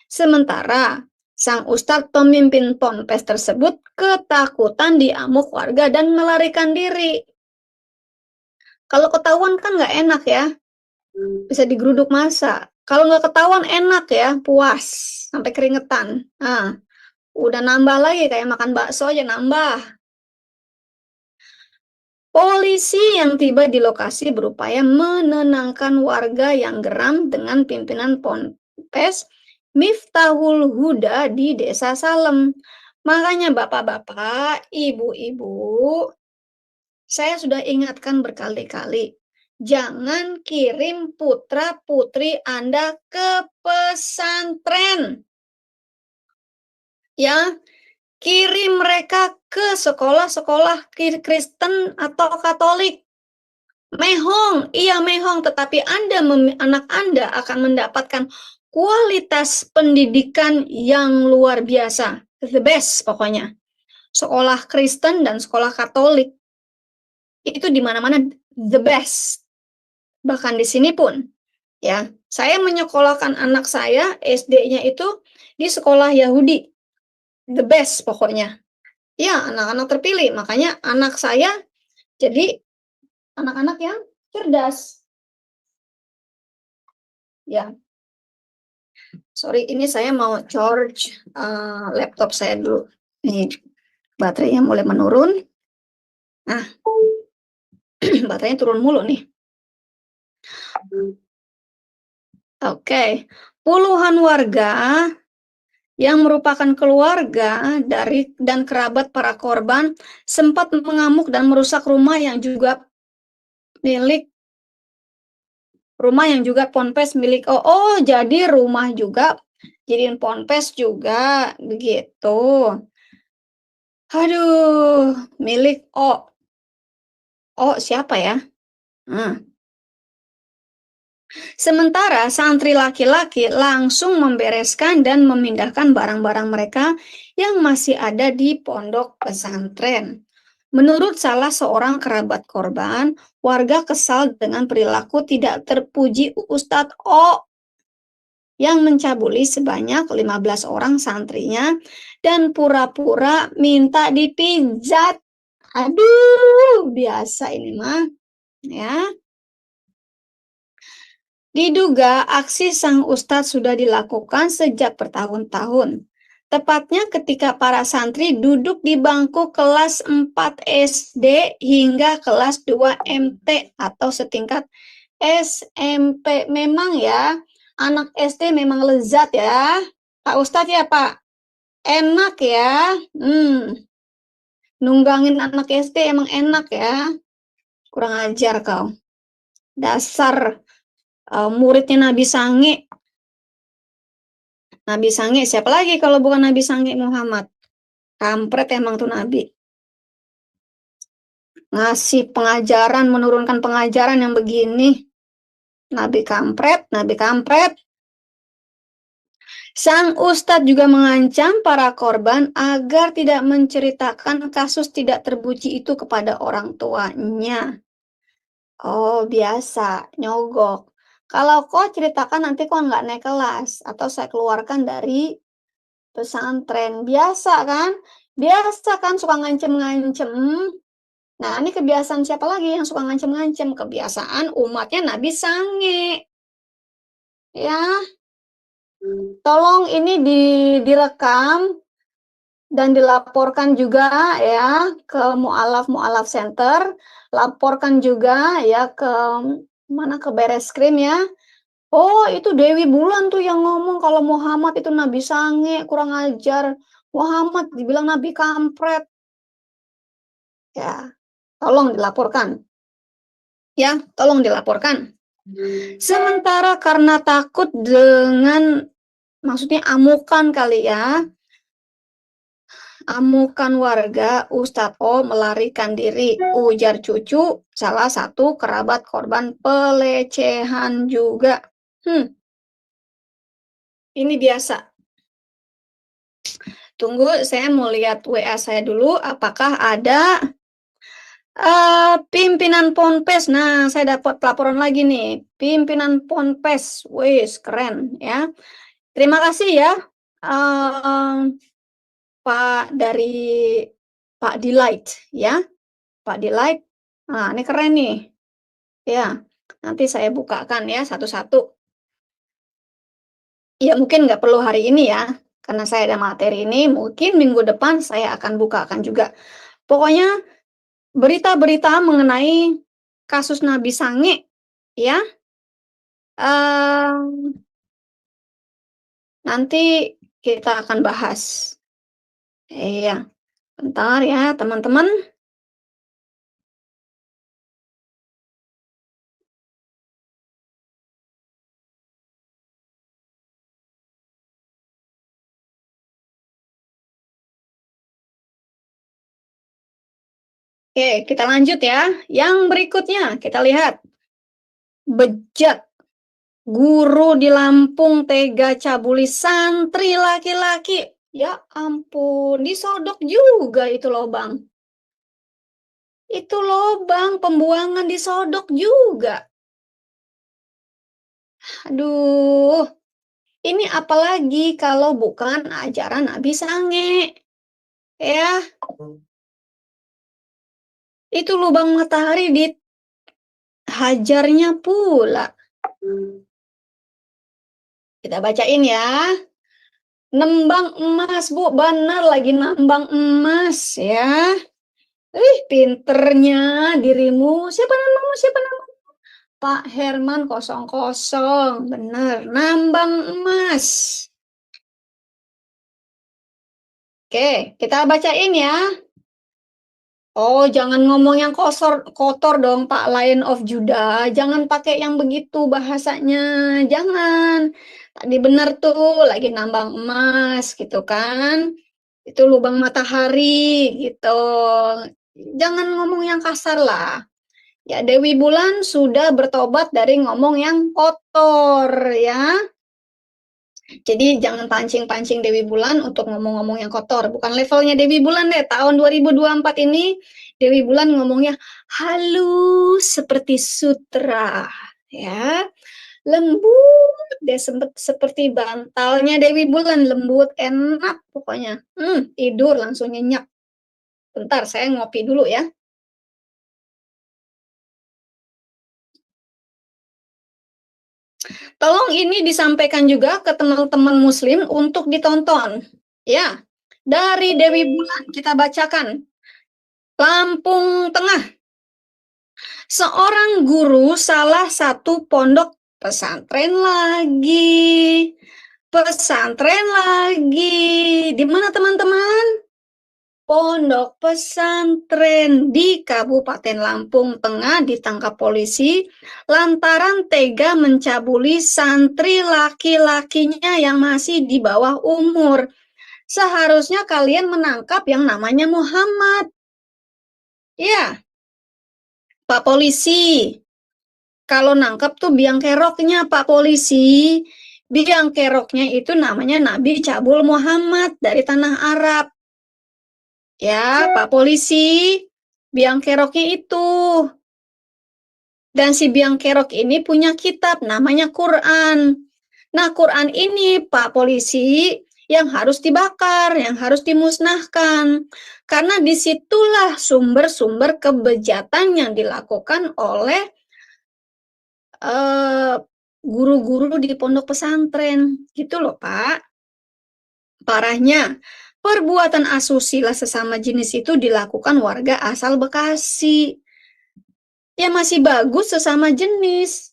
Sementara sang ustadz pemimpin ponpes tersebut ketakutan diamuk warga dan melarikan diri. Kalau ketahuan kan nggak enak ya, bisa digeruduk massa. Kalau nggak ketahuan enak ya, puas sampai keringetan. Nah, udah nambah lagi kayak makan bakso aja nambah. Polisi yang tiba di lokasi berupaya menenangkan warga yang geram dengan pimpinan ponpes Miftahul Huda di Desa Salem. Makanya bapak-bapak, ibu-ibu, saya sudah ingatkan berkali-kali, jangan kirim putra-putri Anda ke pesantren. Ya, kirim mereka ke sekolah-sekolah Kristen atau Katolik. Mehong, iya mehong, tetapi anak Anda akan mendapatkan kualitas pendidikan yang luar biasa. The best pokoknya. Sekolah Kristen dan sekolah Katolik itu di mana-mana the best. Bahkan di sini pun, ya, saya menyekolahkan anak saya SD-nya itu di sekolah Yahudi. The best pokoknya. Ya, anak-anak terpilih. Makanya anak saya jadi anak-anak yang cerdas. Ya, sorry, ini saya mau charge laptop saya dulu. Ini baterainya mulai menurun. Nah, baterainya turun mulu nih. Oke, puluhan warga yang merupakan keluarga dari dan kerabat para korban sempat mengamuk dan merusak rumah yang juga ponpes milik jadi rumah juga jadiin ponpes juga begitu. Aduh, milik siapa ya? Sementara santri laki-laki langsung membereskan dan memindahkan barang-barang mereka yang masih ada di pondok pesantren. Menurut salah seorang kerabat korban, warga kesal dengan perilaku tidak terpuji Ustadz O yang mencabuli sebanyak 15 orang santrinya dan pura-pura minta dipijat. Aduh, biasa ini mah, ya. Diduga aksi sang ustadz sudah dilakukan sejak bertahun-tahun. Tepatnya ketika para santri duduk di bangku kelas 4 SD hingga kelas 2 MT atau setingkat SMP. Memang ya, anak SD memang lezat ya. Pak Ustadz ya Pak, enak ya. Nunggangin anak SD emang enak ya. Kurang ajar kau. Dasar muridnya Nabi Sange. Nabi Sange, siapa lagi kalau bukan Nabi Sange Muhammad? Kampret emang tuh Nabi. Ngasih pengajaran, menurunkan pengajaran yang begini. Nabi kampret, Nabi kampret. Sang Ustadz juga mengancam para korban agar tidak menceritakan kasus tidak terpuji itu kepada orang tuanya. Oh, biasa, nyogok. Kalau kau ceritakan nanti kau nggak naik kelas atau saya keluarkan dari pesantren. Biasa kan? Biasa kan suka ngancem-ngancem. Nah, ini kebiasaan siapa lagi yang suka ngancem-ngancem? Kebiasaan umatnya Nabi Sange. Ya, tolong ini direkam dan dilaporkan juga ya ke Mu'alaf Center. Laporkan juga ya ke mana, ke Bareskrim ya. Oh, itu Dewi Bulan tuh yang ngomong kalau Muhammad itu Nabi Sange, kurang ajar. Muhammad dibilang Nabi kampret. Ya, tolong dilaporkan. Ya, tolong dilaporkan. Sementara karena takut dengan, maksudnya amukan kali ya, amukan warga, Ustadz O melarikan diri, ujar cucu salah satu kerabat korban pelecehan juga. Ini biasa. Tunggu, saya mau lihat WA saya dulu, apakah ada pimpinan Ponpes. Nah, saya dapat laporan lagi nih, pimpinan Ponpes. Wih, keren ya. Terima kasih ya, Pak dari Pak Delight ya, Pak Delight. Nah, ini keren nih. Ya, nanti saya bukakan ya satu-satu. Ya, mungkin nggak perlu hari ini ya, karena saya ada materi ini. Mungkin minggu depan saya akan bukakan juga. Pokoknya berita-berita mengenai kasus Nabi Sange ya, nanti kita akan bahas. Iya, bentar ya teman-teman. Oke, kita lanjut ya. Yang berikutnya kita lihat. Bejat. Guru di Lampung tega cabuli santri laki-laki. Ya ampun, disodok juga itu lobang. Itu lobang pembuangan disodok juga. Aduh, ini apalagi kalau bukan ajaran Nabi Sange. Ya, itu lubang matahari dihajarnya pula. Kita bacain ya. Nembang emas, Bu. Benar lagi nambang emas ya. Pinternya dirimu. Siapa namamu? Siapa namamu? Pak Herman 00. Benar, nambang emas. Oke, kita bacain ya. Oh, jangan ngomong yang kotor dong, Pak Lion of Judah. Jangan pakai yang begitu bahasanya. Jangan. Tadi benar tuh, lagi nambang emas gitu kan. Itu lubang matahari gitu. Jangan ngomong yang kasar lah. Ya, Dewi Bulan sudah bertobat dari ngomong yang kotor ya. Jadi jangan pancing-pancing Dewi Bulan untuk ngomong-ngomong yang kotor. Bukan levelnya Dewi Bulan deh. Tahun 2024 ini Dewi Bulan ngomongnya halus seperti sutra, ya. Lembut deh, seperti bantalnya Dewi Bulan, lembut, enak pokoknya. Tidur langsung nyenyak. Bentar, saya ngopi dulu ya. Tolong ini disampaikan juga ke teman-teman muslim untuk ditonton. Ya, dari Dewi Bulan kita bacakan. Lampung Tengah. Seorang guru salah satu pondok pesantren lagi. Pesantren lagi. Di mana teman-teman? Pondok pesantren di Kabupaten Lampung Tengah ditangkap polisi lantaran tega mencabuli santri laki-lakinya yang masih di bawah umur. Seharusnya kalian menangkap yang namanya Muhammad. Ya, Pak Polisi. Kalau nangkap tuh biang keroknya Pak Polisi. Biang keroknya itu namanya Nabi Cabul Muhammad dari tanah Arab. Ya, Pak Polisi, biang keroknya itu. Dan si biang kerok ini punya kitab namanya Quran. Nah, Quran ini, Pak Polisi, yang harus dibakar, yang harus dimusnahkan. Karena disitulah sumber-sumber kebejatan yang dilakukan oleh guru-guru di pondok pesantren. Gitu loh, Pak. Parahnya, perbuatan asusila sesama jenis itu dilakukan warga asal Bekasi. Ya masih bagus sesama jenis.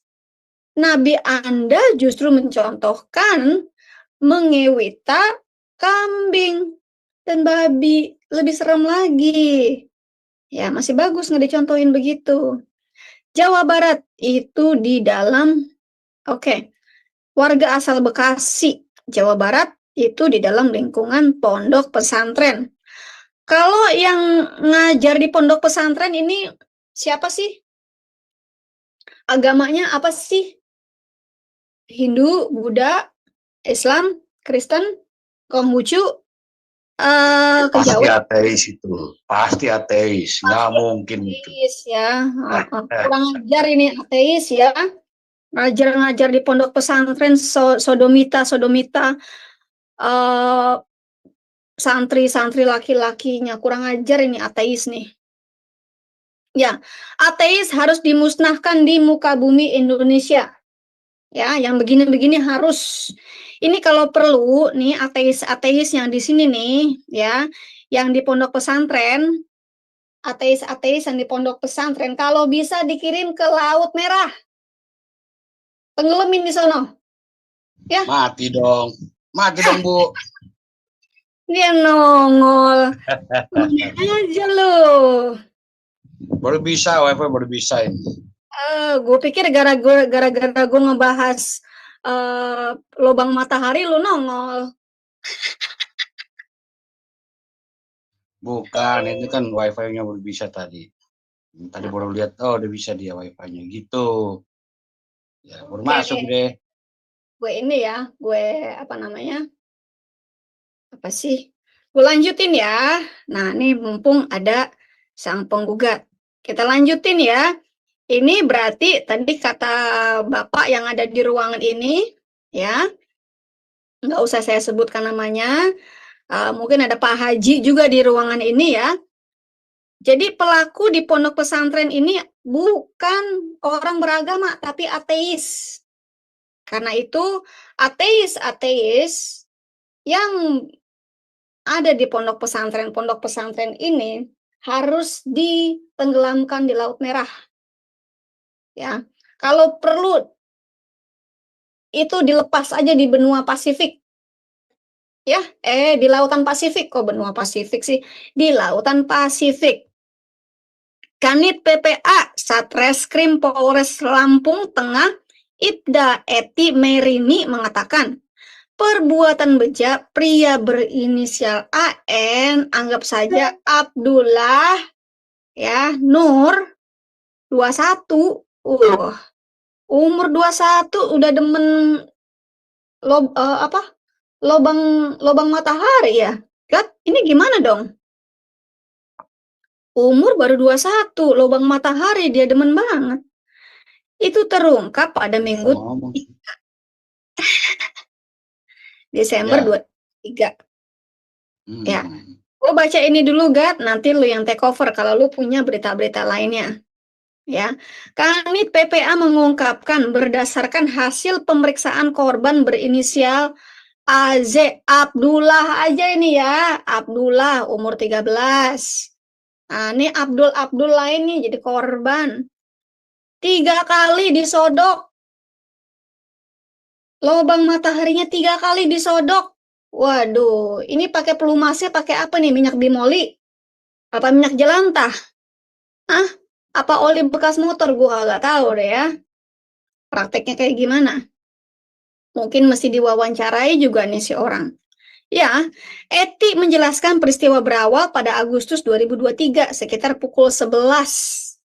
Nabi Anda justru mencontohkan mengewita kambing dan babi. Lebih serem lagi. Ya masih bagus nggak dicontohin begitu. Jawa Barat itu di dalam, warga asal Bekasi, Jawa Barat itu di dalam lingkungan pondok pesantren. Kalau yang ngajar di pondok pesantren ini siapa sih? Agamanya apa sih? Hindu, Buddha, Islam, Kristen, Konghucu, Pasti kejawen, ateis itu, pasti ateis, nggak mungkin itu. ateis ya. Kurang ajar ini ateis ya. Ngajar-ngajar di pondok pesantren sodomita, santri-santri laki-lakinya. Kurang ajar ini ateis nih. Ya, ateis harus dimusnahkan di muka bumi Indonesia. Ya, yang begini-begini harus. Ini kalau perlu nih ateis-ateis yang di sini nih, ya, yang di pondok pesantren, ateis-ateis yang di pondok pesantren, kalau bisa dikirim ke Laut Merah, tenggelamin di sono. Ya. Mati dong Bu. Dia nongol. Mana aja lo. Baru bisa wifi, baru bisa ini. Gue pikir gara-gara gue ngebahas lubang matahari lu nongol. Bukan, itu kan wifi-nya baru bisa tadi. Tadi baru lihat, oh udah bisa dia wifi-nya gitu. Ya, baru masuk deh. Gue ini ya, gue apa namanya? Apa sih? Gue lanjutin ya. Nah, ini mumpung ada sang penggugat. Kita lanjutin ya. Ini berarti tadi kata Bapak yang ada di ruangan ini, ya. Nggak usah saya sebutkan namanya. Mungkin ada Pak Haji juga di ruangan ini ya. Jadi pelaku di pondok pesantren ini bukan orang beragama, tapi ateis. Karena itu ateis-ateis yang ada di pondok pesantren ini harus ditenggelamkan di Laut Merah. Ya, kalau perlu itu dilepas aja di benua Pasifik. Ya, di lautan Pasifik, kok benua Pasifik sih? Di lautan Pasifik. Kanit PPA Satreskrim Polres Lampung Tengah Ibda Eti Merini mengatakan, perbuatan bejat pria berinisial AN, anggap saja Abdullah ya, Nur 21, umur 21 udah demen lobang matahari ya. Gat, ini gimana dong? Umur baru 21, lubang matahari dia demen banget. Itu terungkap pada Minggu Ngomong. Desember Ya. 23. Ya. Hmm. Lo baca ini dulu, Gat, nanti lu yang take over kalau lu punya berita-berita lainnya. Ya. Kanit PPA mengungkapkan berdasarkan hasil pemeriksaan korban berinisial AZ Abdullah aja ini ya. Abdullah umur 13. Nah, ini Abdul lain nih jadi korban. 3 kali disodok. Lubang mataharinya 3 kali disodok. Waduh, ini pakai pelumasnya pakai apa nih? Minyak bimoli? Apa minyak jelantah? Ah, apa oli bekas motor? Gua nggak tahu deh ya. Prakteknya kayak gimana? Mungkin mesti diwawancarai juga nih si orang. Ya, Eti menjelaskan peristiwa berawal pada Agustus 2023 sekitar pukul 11.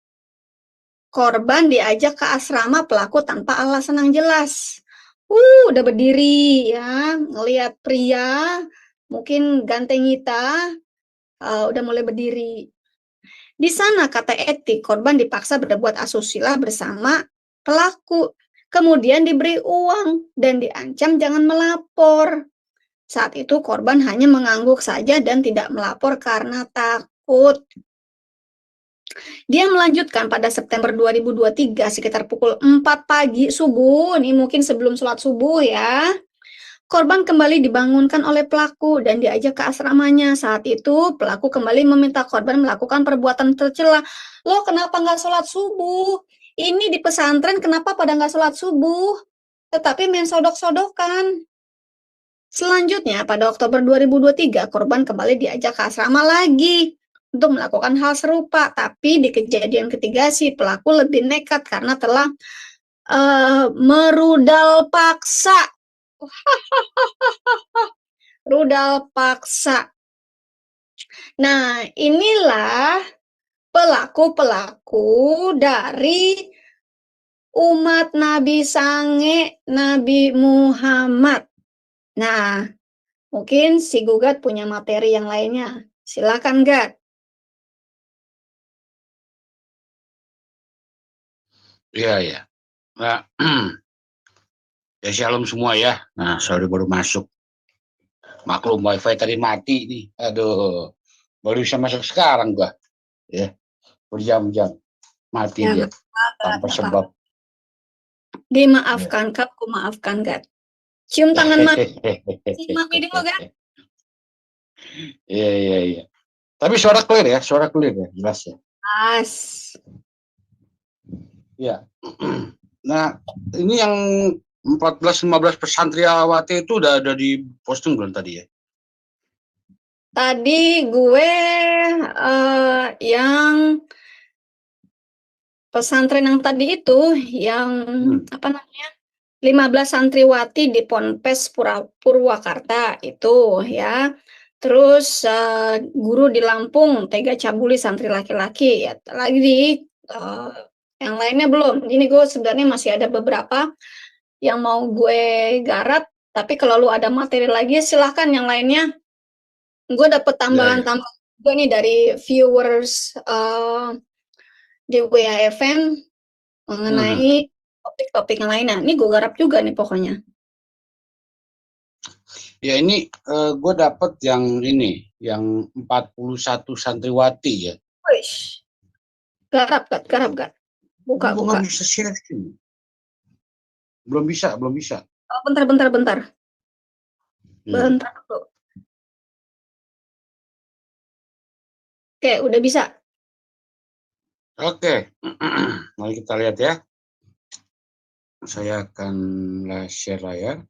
Korban diajak ke asrama pelaku tanpa alasan yang jelas. Udah berdiri ya, ngelihat pria, mungkin gantengita, udah mulai berdiri. Di sana, kata Eti, korban dipaksa berbuat asusila bersama pelaku. Kemudian diberi uang dan diancam jangan melapor. Saat itu korban hanya mengangguk saja dan tidak melapor karena takut. Dia melanjutkan pada September 2023 sekitar pukul 4 pagi subuh, ini mungkin sebelum sholat subuh ya. Korban kembali dibangunkan oleh pelaku dan diajak ke asramanya. Saat itu pelaku kembali meminta korban melakukan perbuatan tercela. Lo kenapa nggak sholat subuh? Ini di pesantren kenapa pada nggak sholat subuh? Tetapi main sodok-sodokan. Selanjutnya pada Oktober 2023 korban kembali diajak ke asrama lagi untuk melakukan hal serupa. Tapi di kejadian ketiga si pelaku lebih nekat karena telah merudal paksa. Rudal paksa. Nah, inilah pelaku-pelaku dari umat Nabi Sange, Nabi Muhammad. Nah, mungkin si Gugat punya materi yang lainnya. Silakan, Gat. Iya, ya. Nah, ya shalom semua ya. Nah, sorry baru masuk. Maklum wifi tadi mati nih. Aduh, baru bisa masuk sekarang gua. Ya, berjam-jam mati dia tanpa sebab. Dimaafkan, Kak. Aku maafkan, Gat. Cium tangan mati. Mati dulu, Gat. Iya, iya, iya. Tapi suara clear ya, jelas ya. As. Ya. Nah, ini yang 14-15 pesantriawati itu udah ada di posting belum tadi ya? Tadi gue yang pesantren yang tadi itu, yang apa namanya, 15 santriwati di Ponpes Purwakarta itu ya. Terus guru di Lampung tega cabuli santri laki-laki ya. Lagi di yang lainnya belum. Ini gue sebenarnya masih ada beberapa yang mau gue garap. Tapi kalau lu ada materi lagi silahkan yang lainnya. Gue dapet tambahan-tambahan juga nih dari viewers di WAFM mengenai topik-topik yang lainnya. Ini gue garap juga nih pokoknya. Ya ini gue dapet yang ini, yang 41 santriwati ya. Wish. Garap. Buka. Nggak bisa share screen. Belum bisa. Oh, bentar. Bentar dulu. Oke, udah bisa. Oke, mari kita lihat ya. Saya akan share layar.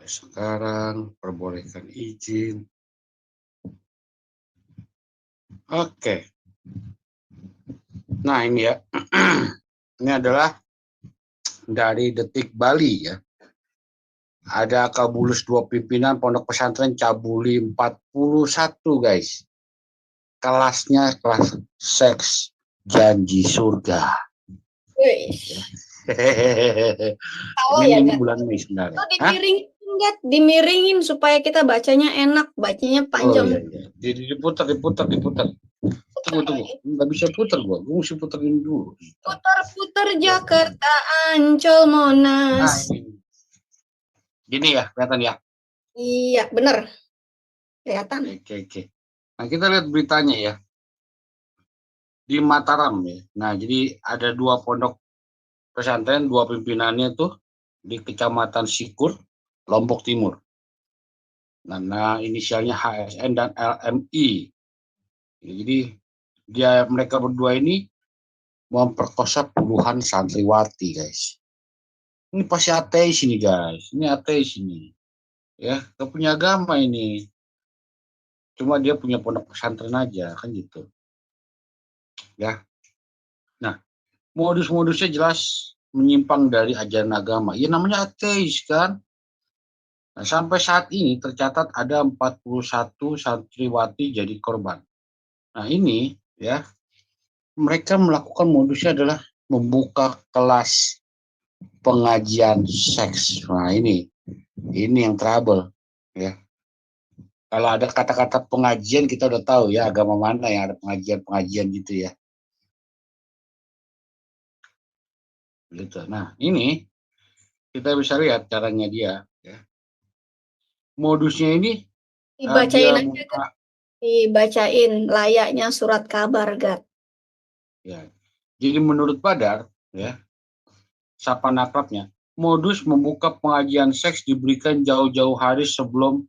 Sekarang perbolehkan izin. Oke. Nah ini ya. Ini adalah dari Detik Bali ya. Ada Kabulus 2 pimpinan Pondok Pesantren Cabuli 41 guys. Kelasnya kelas seks janji surga. Wih. Tahu ya, ini bulan Mei sebenarnya. Lo dipiringin Enggak, dimiringin supaya kita bacanya enak, bacanya Oh panjang. iya iya. Diputar. Tunggu. Nggak bisa putar gua mesti puterin dulu. Putar-putar Jakarta, Ancol, Monas. Nah, ini. Gini ya, kelihatan ya. Iya, bener. Kelihatan. Oke. Nah, kita lihat beritanya ya. Di Mataram ya. Nah, jadi ada 2 pondok pesantren, 2 pimpinannya tuh di Kecamatan Sikur, Lombok Timur. Nah, inisialnya HSN dan LMI. Jadi mereka berdua ini memperkosa puluhan santriwati, guys. Ini pasti ateis ini, guys. Ini ateis ini. Ya, gak punya agama ini. Cuma dia punya pondok pesantren aja, kan gitu. Ya. Nah, modus-modusnya jelas menyimpang dari ajaran agama. Ya namanya ateis kan. Nah, sampai saat ini tercatat ada 41 santriwati jadi korban. Nah, ini ya, mereka melakukan modusnya adalah membuka kelas pengajian seks. Nah, ini yang trouble ya. Kalau ada kata-kata pengajian kita udah tahu ya agama mana yang ada pengajian gitu ya. Gitu. Nah, ini kita bisa lihat caranya dia ya. Modusnya ini Dibacain dia aja, buka dibacain layaknya surat kabar, Gat. ya. Jadi menurut Badar ya, sapaan akrabnya, modus membuka pengajian seks diberikan jauh-jauh hari sebelum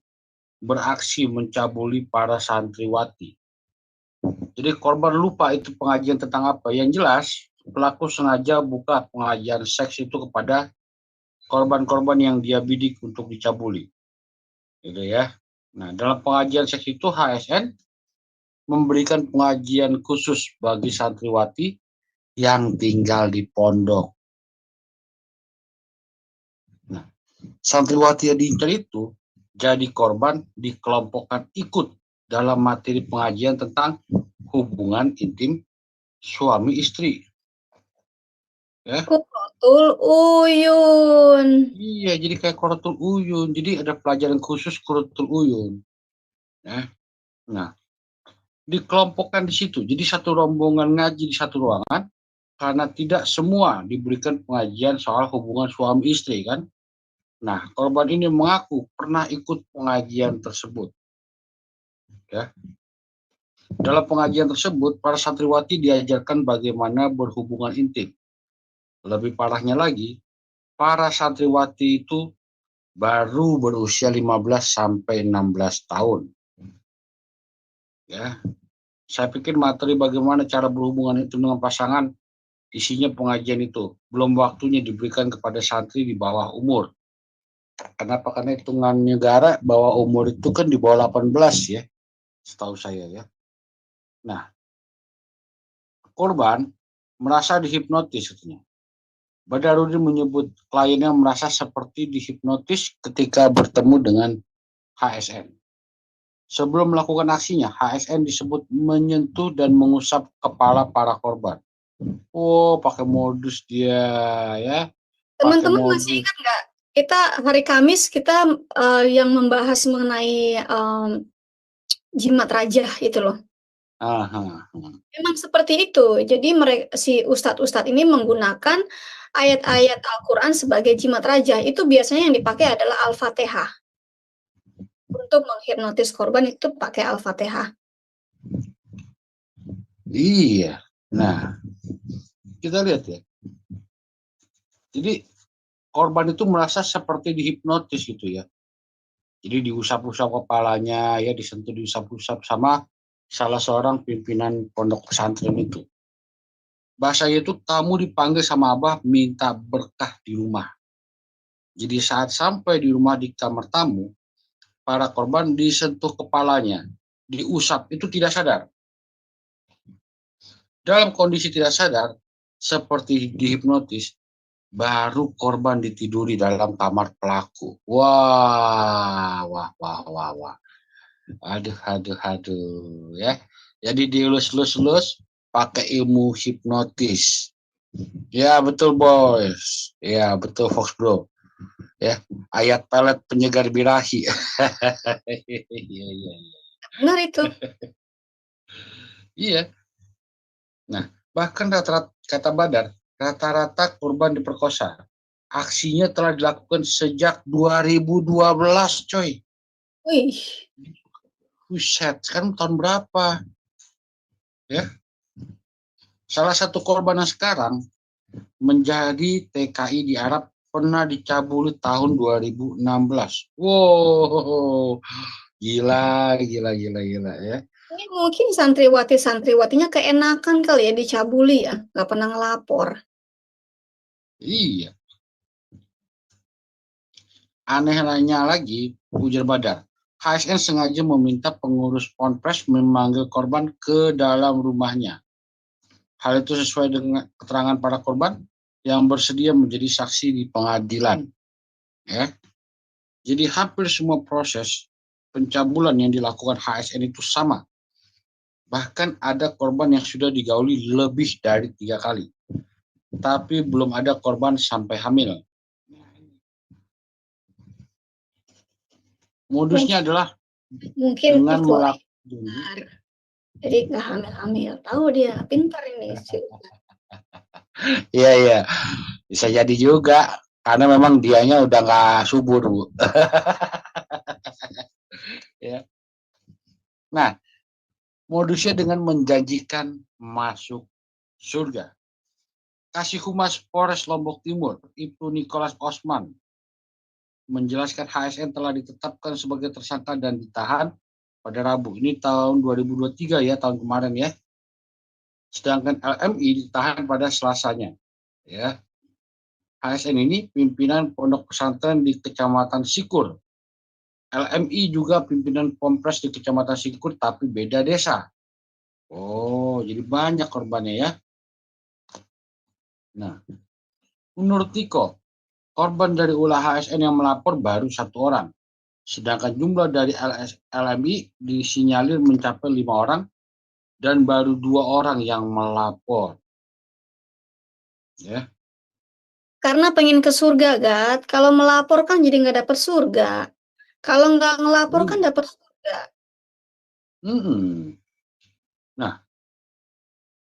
beraksi mencabuli para santriwati. Jadi korban lupa itu pengajian tentang apa. Yang jelas, pelaku sengaja buka pengajian seks itu kepada korban-korban yang dia bidik untuk dicabuli. Gitu ya. Nah, dalam pengajian seks itu HSN memberikan pengajian khusus bagi santriwati yang tinggal di pondok. Nah, santriwati yang diincar itu jadi korban dikelompokkan ikut dalam materi pengajian tentang hubungan intim suami istri. Ya. Qurratul Uyun. Iya, jadi kayak Qurratul Uyun. Jadi ada pelajaran khusus Qurratul Uyun. Ya. Nah, dikelompokkan di situ. Jadi satu rombongan ngaji di satu ruangan karena tidak semua diberikan pengajian soal hubungan suami istri kan. Nah, korban ini mengaku pernah ikut pengajian tersebut. Ya. Dalam pengajian tersebut, para santriwati diajarkan bagaimana berhubungan intim. Lebih parahnya lagi, para santriwati itu baru berusia 15 sampai 16 tahun. Ya. Saya pikir materi bagaimana cara berhubungan itu dengan pasangan isinya pengajian itu belum waktunya diberikan kepada santri di bawah umur. Kenapa? Karena hitungan negara bawah umur itu kan di bawah 18 ya, setahu saya ya. Nah, korban merasa dihipnotis katanya. Badarudin menyebut kliennya merasa seperti dihipnotis ketika bertemu dengan HSN. Sebelum melakukan aksinya, HSN disebut menyentuh dan mengusap kepala para korban. Oh, pakai modus dia ya. Teman-teman masih ingat nggak? Kita hari Kamis kita yang membahas mengenai jimat raja itu loh. Memang seperti itu. Jadi si ustadz-ustadz ini menggunakan ayat-ayat Al-Quran sebagai jimat raja. Itu biasanya yang dipakai adalah Al-Fatihah. Untuk menghipnotis korban itu pakai Al-Fatihah. Iya. Nah, kita lihat ya. Jadi korban itu merasa seperti dihipnotis gitu ya. Jadi diusap-usap kepalanya, ya disentuh diusap-usap sama salah seorang pimpinan pondok pesantren itu. Bahasanya itu kamu dipanggil sama Abah minta berkah di rumah. Jadi saat sampai di rumah di kamar tamu, para korban disentuh kepalanya, diusap, itu tidak sadar. Dalam kondisi tidak sadar, seperti dihipnotis, baru korban ditiduri dalam kamar pelaku. Wah. Aduh ya. Jadi dielus-elus pakai ilmu hipnotis. Ya betul boys. Ya betul Fox Bro. Ya, ayat pelet penyegar birahi. Iya, iya, Benar itu. iya. Nah, bahkan rata-rata kata Badar, rata-rata korban diperkosa. Aksinya telah dilakukan sejak 2012, coy. Wih, Buset, sekarang tahun berapa? Ya, salah satu korban yang sekarang menjadi TKI di Arab pernah dicabuli tahun 2016. Wow, gila, gila, gila, gila ya. ini mungkin santriwati-santriwatinya keenakan kali ya dicabuli ya, nggak pernah ngelapor. Iya. Anehnya lagi, ujar Badar, HSN sengaja meminta pengurus ponpes memanggil korban ke dalam rumahnya. Hal itu sesuai dengan keterangan para korban yang bersedia menjadi saksi di pengadilan. Ya. Jadi hampir semua proses pencabulan yang dilakukan HSN itu sama. Bahkan ada korban yang sudah digauli lebih dari 3 kali. Tapi belum ada korban sampai hamil. Modusnya adalah Mungkin dengan Piko melakukan. jadi nggak hamil-hamil. Tahu dia pintar ini si. Iya, iya. Bisa jadi juga. Karena memang dianya udah nggak subur, Bu. Ya. Nah, modusnya dengan menjanjikan masuk surga. Kasih Humas Polres Lombok Timur, Ibtu Nicholas Osman, menjelaskan HSN telah ditetapkan sebagai tersangka dan ditahan pada Rabu. Ini tahun 2023 ya, tahun kemarin ya. Sedangkan LMI ditahan pada Selasanya. Ya. HSN ini pimpinan pondok pesantren di Kecamatan Sikur. LMI juga pimpinan Pompres di Kecamatan Sikur tapi beda desa. Oh, jadi banyak korbannya ya. Nah, menurut Tiko, korban dari ulah HSN yang melapor baru 1 orang. Sedangkan jumlah dari LMI disinyalir mencapai 5 orang dan baru 2 orang yang melapor. Ya. Karena pengen ke surga, Gat. Kalau melapor kan jadi nggak dapet surga. Kalau nggak ngelapor kan dapet surga. Nah,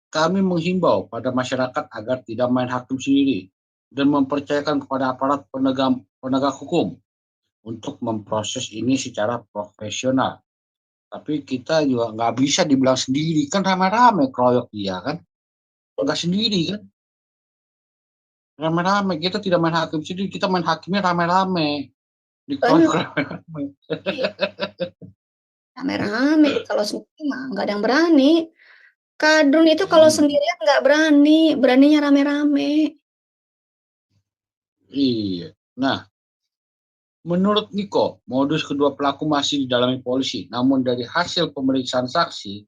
kami menghimbau pada masyarakat agar tidak main hakim sendiri dan mempercayakan kepada aparat penegak hukum untuk memproses ini secara profesional. Tapi kita juga nggak bisa dibilang sendiri, kan rame-rame keroyok dia kan, nggak sendiri kan, rame-rame. Kita tidak main hakim sendiri, kita main hakimnya rame-rame, dikeroyok rame-rame. Rame-rame. Kalau sendiri mah nggak ada yang berani. Kadrun itu kalau sendirian nggak berani, beraninya rame-rame. Iya. Nah, menurut Niko, modus kedua pelaku masih didalami polisi. Namun dari hasil pemeriksaan saksi,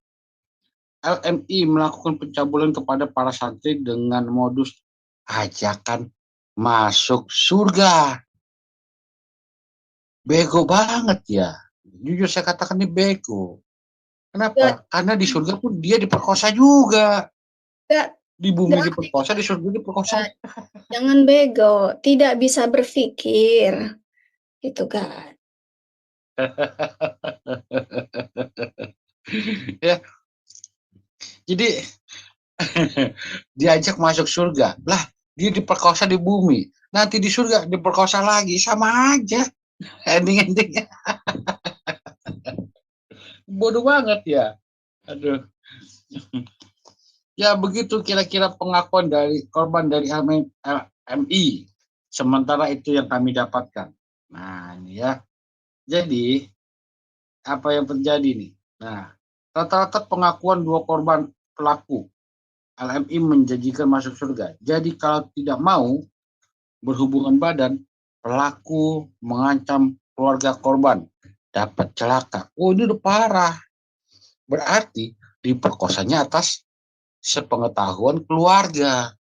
LMI melakukan pencabulan kepada para santri dengan modus ajakan masuk surga. Bego banget ya. Jujur saya katakan ini bego. Kenapa? Karena di surga pun dia diperkosa juga. Di bumi diperkosa, di surga diperkosa. Jangan bego, tidak bisa berpikir. Itu kan. Ya. Jadi diajak masuk surga. Lah, dia diperkosa di bumi. Nanti di surga diperkosa lagi, sama aja. Ending-endingnya. Bodoh banget ya. Aduh. Ya begitu kira-kira pengakuan dari korban dari LMI. Sementara itu yang kami dapatkan. Nah ini ya. Jadi apa yang terjadi nih? Nah rata-rata pengakuan 2 korban pelaku LMI menjanjikan masuk surga. Jadi kalau tidak mau berhubungan badan, pelaku mengancam keluarga korban dapat celaka. Oh ini udah parah. Berarti diperkosanya atas sepengetahuan keluarga.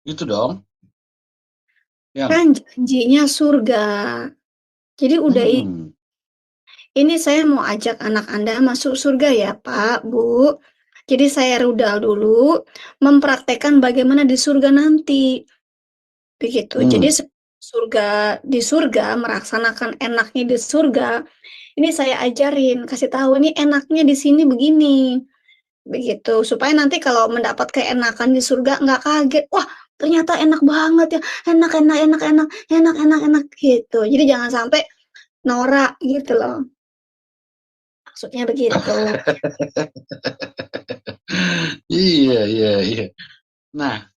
Gitu dong. Kan janjinya surga. Jadi udah ini saya mau ajak anak Anda masuk surga ya Pak, Bu. Jadi saya rudal dulu mempraktekkan bagaimana di surga nanti. Begitu. Jadi di surga, melaksanakan enaknya di surga, ini saya ajarin, kasih tahu, "Ini enaknya di sini begini." Begitu, supaya nanti kalau mendapat keenakan di surga nggak kaget, "Wah, ternyata enak banget ya, enak enak enak enak enak enak enak," gitu. Jadi jangan sampai norak gitu loh, maksudnya begitu. Iya, iya, iya. Nah,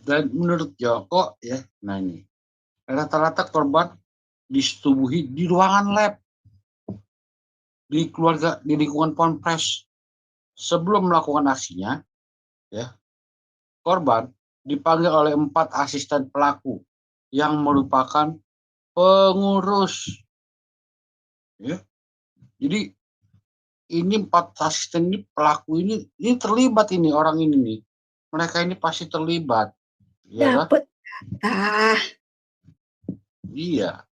dan menurut Joko ya, nah ini rata-rata korban disetubuhi di ruangan lab, di keluarga, di lingkungan ponpes. Sebelum melakukan aksinya, ya, korban dipanggil oleh 4 asisten pelaku yang merupakan pengurus. Ya. Jadi ini 4 asisten ini pelaku ini terlibat ini orang ini nih. Mereka ini pasti terlibat, ya kan? Dapet jatah, Iya.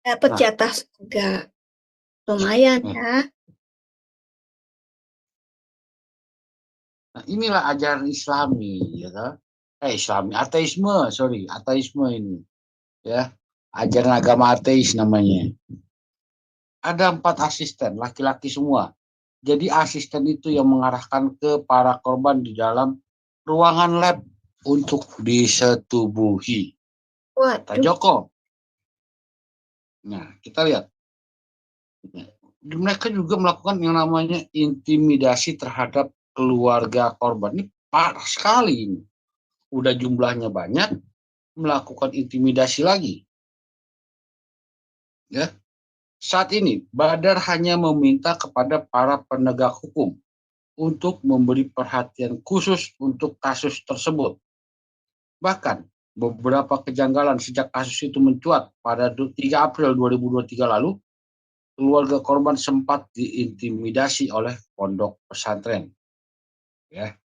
dapet Nah, jatah surga, lumayan nih. ya. Nah, inilah ajaran Islami, ya kan? Islami, ateisme ini, ya. Ajaran agama ateis namanya. Ada 4 asisten, laki-laki semua. Jadi asisten itu yang mengarahkan ke para korban di dalam ruangan lab untuk disetubuhi. Kata Waduh, Joko. Nah, kita lihat. Mereka juga melakukan yang namanya intimidasi terhadap keluarga korban. Ini parah sekali ini. Udah jumlahnya banyak, melakukan intimidasi lagi. Ya. Saat ini, Badar hanya meminta kepada para penegak hukum untuk memberi perhatian khusus untuk kasus tersebut. Bahkan, beberapa kejanggalan sejak kasus itu mencuat pada 3 April 2023 lalu, keluarga korban sempat diintimidasi oleh pondok pesantren. Ya,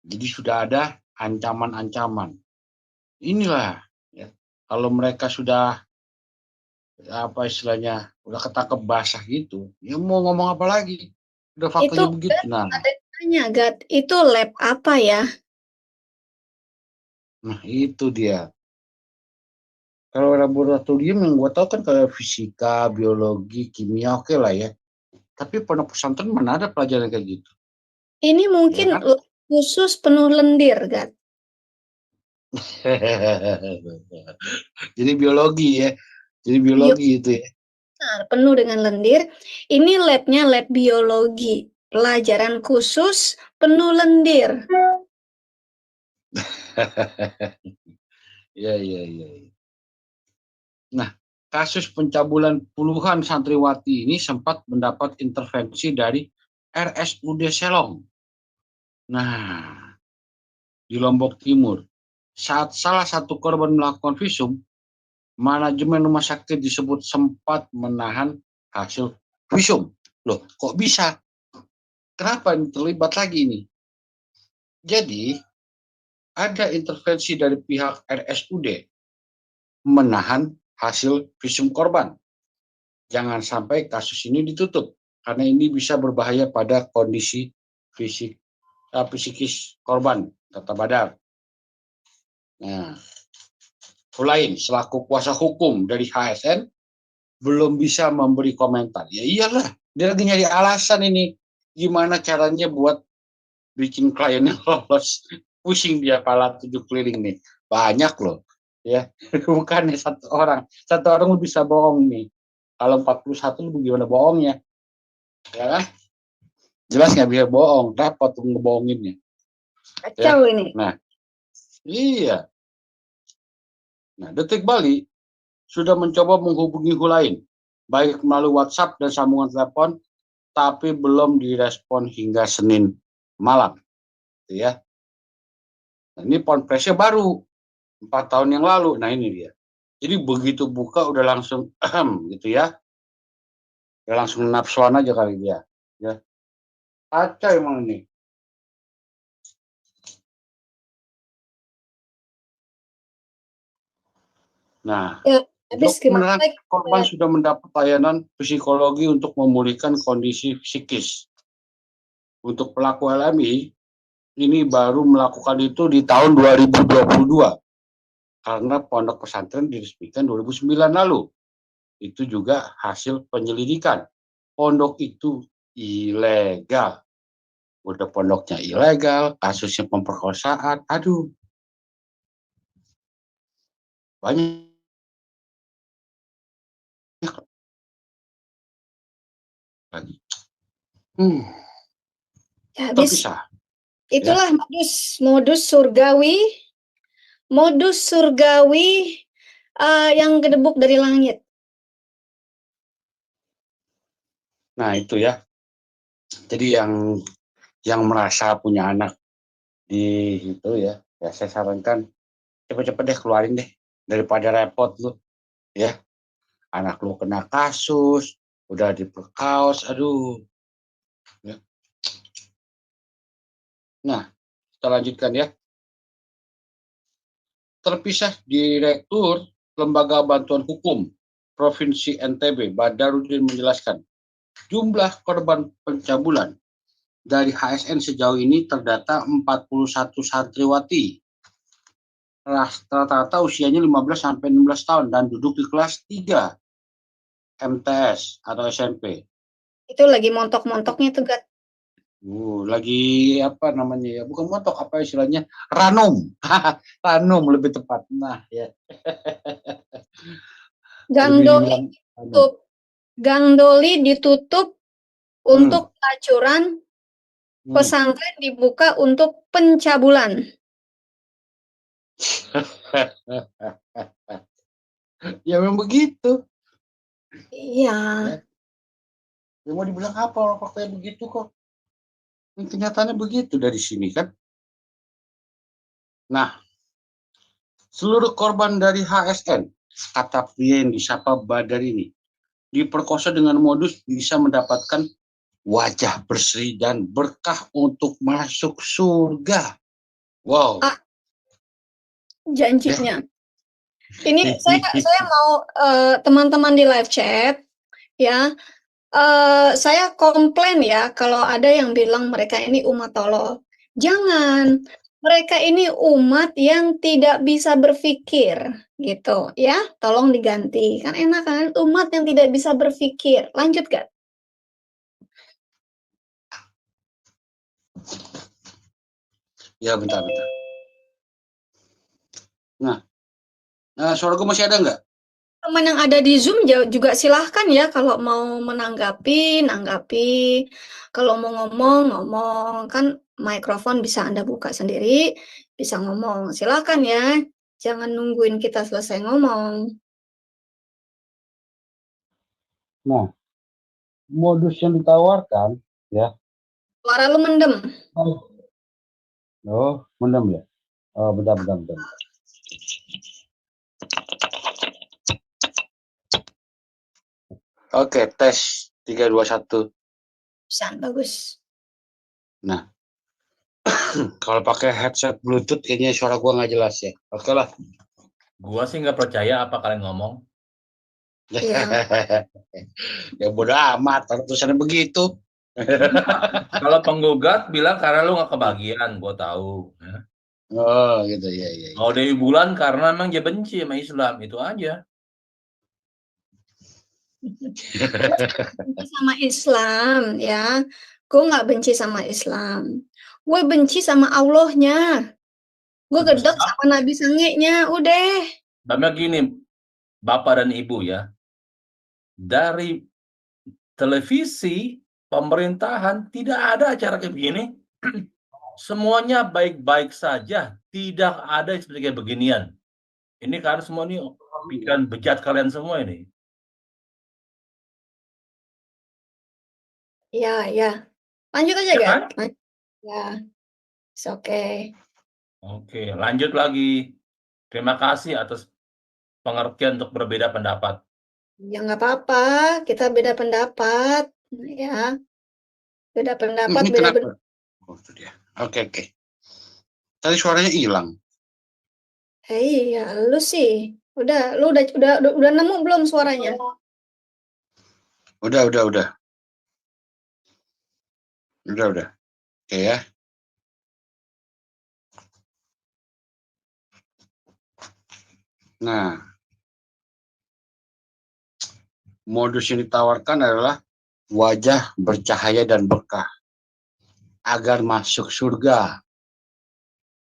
jadi sudah ada ancaman-ancaman. Inilah, ya, kalau mereka sudah apa istilahnya udah ketangkep basah gitu, ya mau ngomong apa lagi? Udah itu faktanya begitu. Nah, ada yang tanya, Gat, itu lab apa ya? itu dia. Kalau laboratorium yang gue tahu kan kayak fisika, biologi, kimia, oke lah ya. Tapi pondok pesantren mana ada pelajaran kayak gitu, Ini ya mungkin kan? khusus penuh lendir, Gat. Jadi biologi ya, jadi Bio, biologi itu ya. penuh dengan lendir. Ini labnya lab biologi. Pelajaran khusus penuh lendir. Iya, iya, iya. Nah, kasus pencabulan puluhan santriwati ini sempat mendapat intervensi dari RSUD Selong. Nah, di Lombok Timur, saat salah satu korban melakukan visum, manajemen rumah sakit disebut sempat menahan hasil visum. Loh, kok bisa? Kenapa ini terlibat lagi ini? Jadi, ada intervensi dari pihak RSUD menahan hasil visum korban. Jangan sampai kasus ini ditutup, karena ini bisa berbahaya pada kondisi psikis korban, kata Badar. Nah, Hulain selaku kuasa hukum dari HSN belum bisa memberi komentar. Ya iyalah, dia lagi nyari alasan ini. Gimana caranya buat bikin kliennya lolos. Pusing dia pala 7 keliling nih. Banyak loh. Ya, bukannya satu orang. Satu orang lu bisa bohong nih. Kalau 41 lu gimana bohongnya? Ya kan? Jelas nggak bisa bohong. Repot tuh ngebohonginnya. Ya. Kacau ini. Nah, iya. Nah, Detik Bali sudah mencoba menghubungi Hulain, baik melalui WhatsApp dan sambungan telepon, tapi belum direspon hingga Senin malam. Gitu ya. Nah, ini ponpresnya baru 4 tahun yang lalu. Nah ini dia. Jadi begitu buka udah langsung gitu ya. Ya langsung nafsuan aja kali dia. Ya. Kacau emang ini. Nah, Ya, habis Joko gimana menerangkan lagi? korban sudah mendapat layanan psikologi untuk memulihkan kondisi psikis. Untuk pelaku LMI, ini baru melakukan itu di tahun 2022. karena pondok pesantren diresmikan 2009 lalu. Itu juga hasil penyelidikan. Pondok itu ilegal. Udah pondoknya ilegal, kasusnya pemerkosaan. Aduh, banyak lagi. Ya, habis Terpisah. itulah modus surgawi yang gedebuk dari langit. Nah, itu ya. Jadi yang merasa punya anak di itu ya saya sarankan cepet-cepet deh keluarin deh daripada repot lu ya. Anak lu kena kasus, udah diperkaos, aduh. Ya. Nah, kita lanjutkan ya. Terpisah Direktur Lembaga Bantuan Hukum Provinsi NTB, Badarudin menjelaskan, jumlah korban pencabulan dari HSN sejauh ini terdata 41 santriwati. Rata-rata usianya 15 sampai 16 tahun dan duduk di kelas 3 MTS atau SMP. Itu lagi montok-montoknya tuh, Gat. Lagi apa namanya ya? Bukan montok, apa istilahnya? Ranum. Ranum lebih tepat. Nah, ya. Gang Doli ditutup untuk pelacuran, pesantren dibuka untuk pencabulan. Ya memang begitu. Iya. Ya mau dibilang apa orang faktanya begitu kok. Kenyataannya begitu dari sini kan. Nah, seluruh korban dari HSN, kata pria yang disapa Badar ini, diperkosa dengan modus bisa mendapatkan wajah berseri dan berkah untuk masuk surga. Wow. Janjinya. Ini saya mau teman-teman di live chat ya. Saya komplain ya kalau ada yang bilang mereka ini umat tolol. Jangan. Mereka ini umat yang tidak bisa berpikir gitu ya. Tolong diganti. Kan enak kan umat yang tidak bisa berpikir. Lanjut gak? Ya bentar. Nah, suara gue masih ada nggak? Teman yang ada di Zoom juga silahkan ya kalau mau menanggapi, nanggapi. Kalau mau ngomong. Kan mikrofon bisa Anda buka sendiri, bisa ngomong. Silahkan ya, jangan nungguin kita selesai ngomong. Nah, modus yang ditawarkan, ya. Suara lu mendem. Oh, mendem ya? Oh, bentar. Oke, tes 3, 2, 1. Bagus. Nah, kalau pakai headset Bluetooth kayaknya suara gua nggak jelas ya. Oke lah. Gua sih nggak percaya apa kalian ngomong. Iya. Ya bodo amat, tulisannya begitu. Kalau penggugat bilang karena lu nggak kebagian, gua tahu. Oh, gitu ya. Kalau Dewi Bulan karena memang dia benci sama Islam, itu aja. Benci sama Islam ya. Gue nggak benci sama Islam. Gue benci sama Allahnya. Gue gedek sama Nabi sangenya. Udah. Tapi gini, Bapak dan Ibu ya, dari televisi pemerintahan tidak ada acara kayak begini. Semuanya baik-baik saja, tidak ada yang seperti kayak beginian. Ini kan semua ini pikiran bejat kalian semua ini. Ya. Lanjut aja, Ya Gat. kan? Ya, oke. Oke, lanjut lagi. Terima kasih atas pengertian untuk berbeda pendapat. Ya nggak apa-apa, kita beda pendapat. Ya, beda pendapat, Ini beda kenapa? Oh, itu dia. Oke. Tadi suaranya hilang. Iya, lu sih. Lu udah nemu belum suaranya? Udah. Udah. Oke ya. Nah, modus yang ditawarkan adalah wajah bercahaya dan berkah agar masuk surga.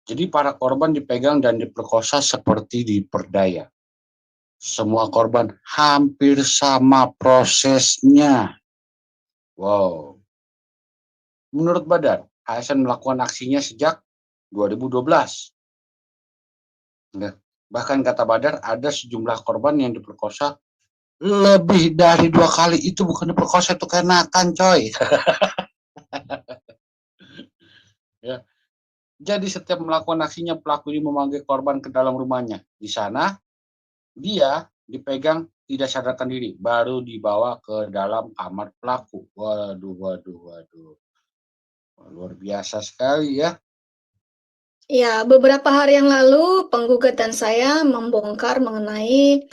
Jadi para korban dipegang dan diperkosa seperti diperdaya. Semua korban hampir sama prosesnya. Wow. Menurut Badar, ASN melakukan aksinya sejak 2012. Bahkan kata Badar, ada sejumlah korban yang diperkosa lebih dari 2 kali. Itu bukan diperkosa, itu kenakan, coy. Ya. Jadi setiap melakukan aksinya, pelaku ini memanggil korban ke dalam rumahnya. Di sana, dia dipegang tidak sadarkan diri, baru dibawa ke dalam kamar pelaku. Waduh. Luar biasa sekali ya. Ya, beberapa hari yang lalu penggugat dan saya membongkar mengenai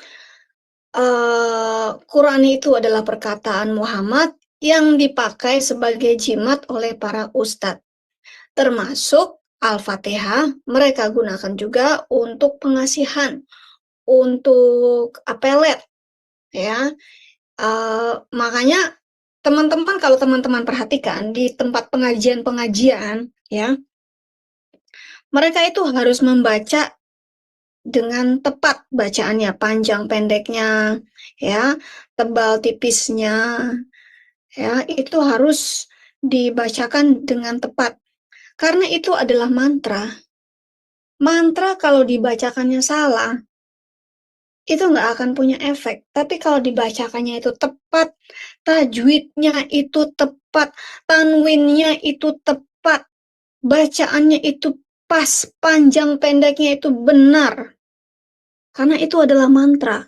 Quran itu adalah perkataan Muhammad yang dipakai sebagai jimat oleh para ustadz, termasuk Al-Fatihah mereka gunakan juga untuk pengasihan, untuk apelet, ya. Makanya teman-teman, kalau teman-teman perhatikan di tempat pengajian-pengajian, ya, mereka itu harus membaca dengan tepat bacaannya, panjang pendeknya, ya, tebal tipisnya, ya, itu harus dibacakan dengan tepat. Karena itu adalah mantra. Mantra kalau dibacakannya salah, itu nggak akan punya efek. Tapi kalau dibacakannya itu tepat, tajwidnya itu tepat, tanwinnya itu tepat, bacaannya itu pas, panjang pendeknya itu benar. Karena itu adalah mantra.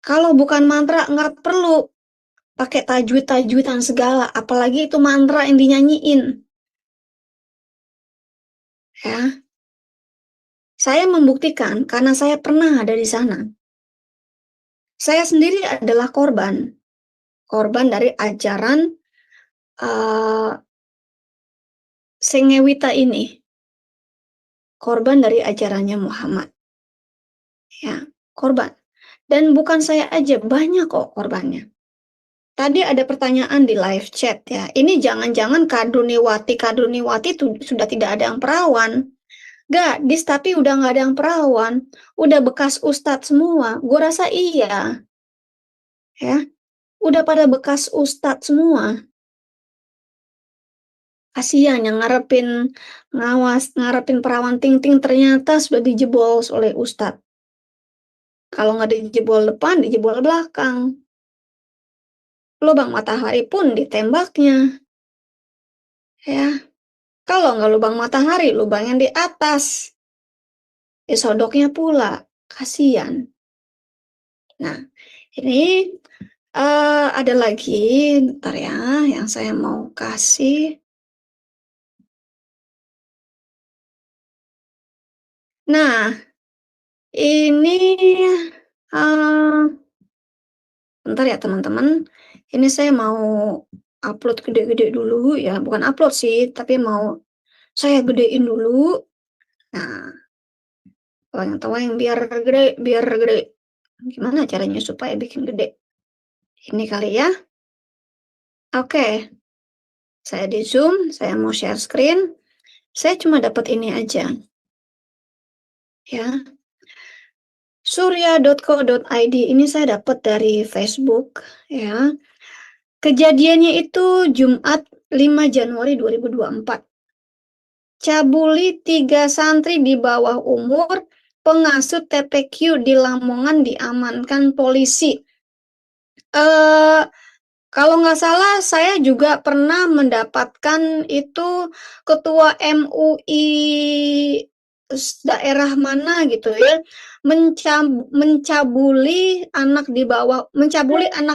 Kalau bukan mantra, nggak perlu pakai tajwid-tajwidan segala, apalagi itu mantra yang dinyanyiin. Ya, saya membuktikan karena saya pernah ada di sana. Saya sendiri adalah korban dari ajaran Sengewita ini, korban dari ajarannya Muhammad. Ya, korban. Dan bukan saya aja, banyak kok korbannya. Tadi ada pertanyaan di live chat ya. Ini jangan-jangan Kaduniwati itu sudah tidak ada yang perawan. Gadis tapi udah nggak ada yang perawan. Udah bekas ustadz semua. Gue rasa iya. Ya, udah pada bekas ustadz semua. Kasihan yang ngarepin perawan ting-ting ternyata sudah dijebol oleh ustadz. Kalau nggak dijebol depan, dijebol belakang. Lubang matahari pun ditembaknya. Ya, kalau nggak lubang matahari, lubang yang di atas. Disodoknya pula. Kasihan. Nah, ini ada lagi, ntar ya, yang saya mau kasih. Nah, ini bentar ya teman-teman. Ini saya mau upload gede-gede dulu ya, bukan upload sih, tapi mau saya gedein dulu. Nah, kalau yang biar gede. Gimana caranya supaya bikin gede? Ini kali ya. Oke. Saya di Zoom, saya mau share screen. Saya cuma dapat ini aja. Ya. Surya.co.id ini saya dapat dari Facebook ya. Kejadiannya itu Jumat 5 Januari 2024. Cabuli 3 santri di bawah umur pengasuh TPQ di Lamongan diamankan polisi. Kalau nggak salah saya juga pernah mendapatkan itu ketua MUI daerah mana gitu ya, mencabuli anak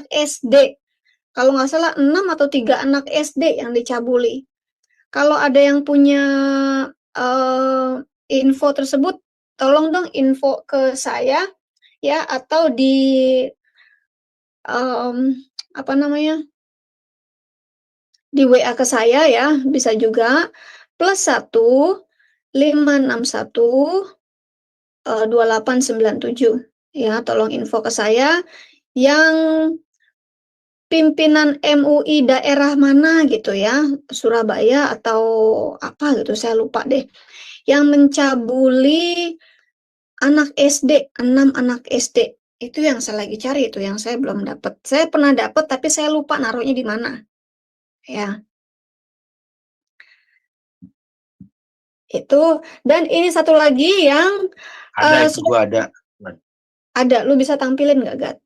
SD. Kalau nggak salah 6 atau 3 anak SD yang dicabuli. Kalau ada yang punya info tersebut, tolong dong info ke saya ya, atau di apa namanya, di WA ke saya ya, bisa juga +1 561 2897. Ya, tolong info ke saya yang pimpinan MUI daerah mana gitu ya, Surabaya atau apa gitu, saya lupa deh, yang mencabuli anak SD, 6 anak SD. Itu yang saya lagi cari, itu yang saya belum dapat. Saya pernah dapat tapi saya lupa naruhnya di mana. Ya, itu. Dan ini satu lagi yang Ada itu gua ada. lu bisa tampilin nggak, Gat?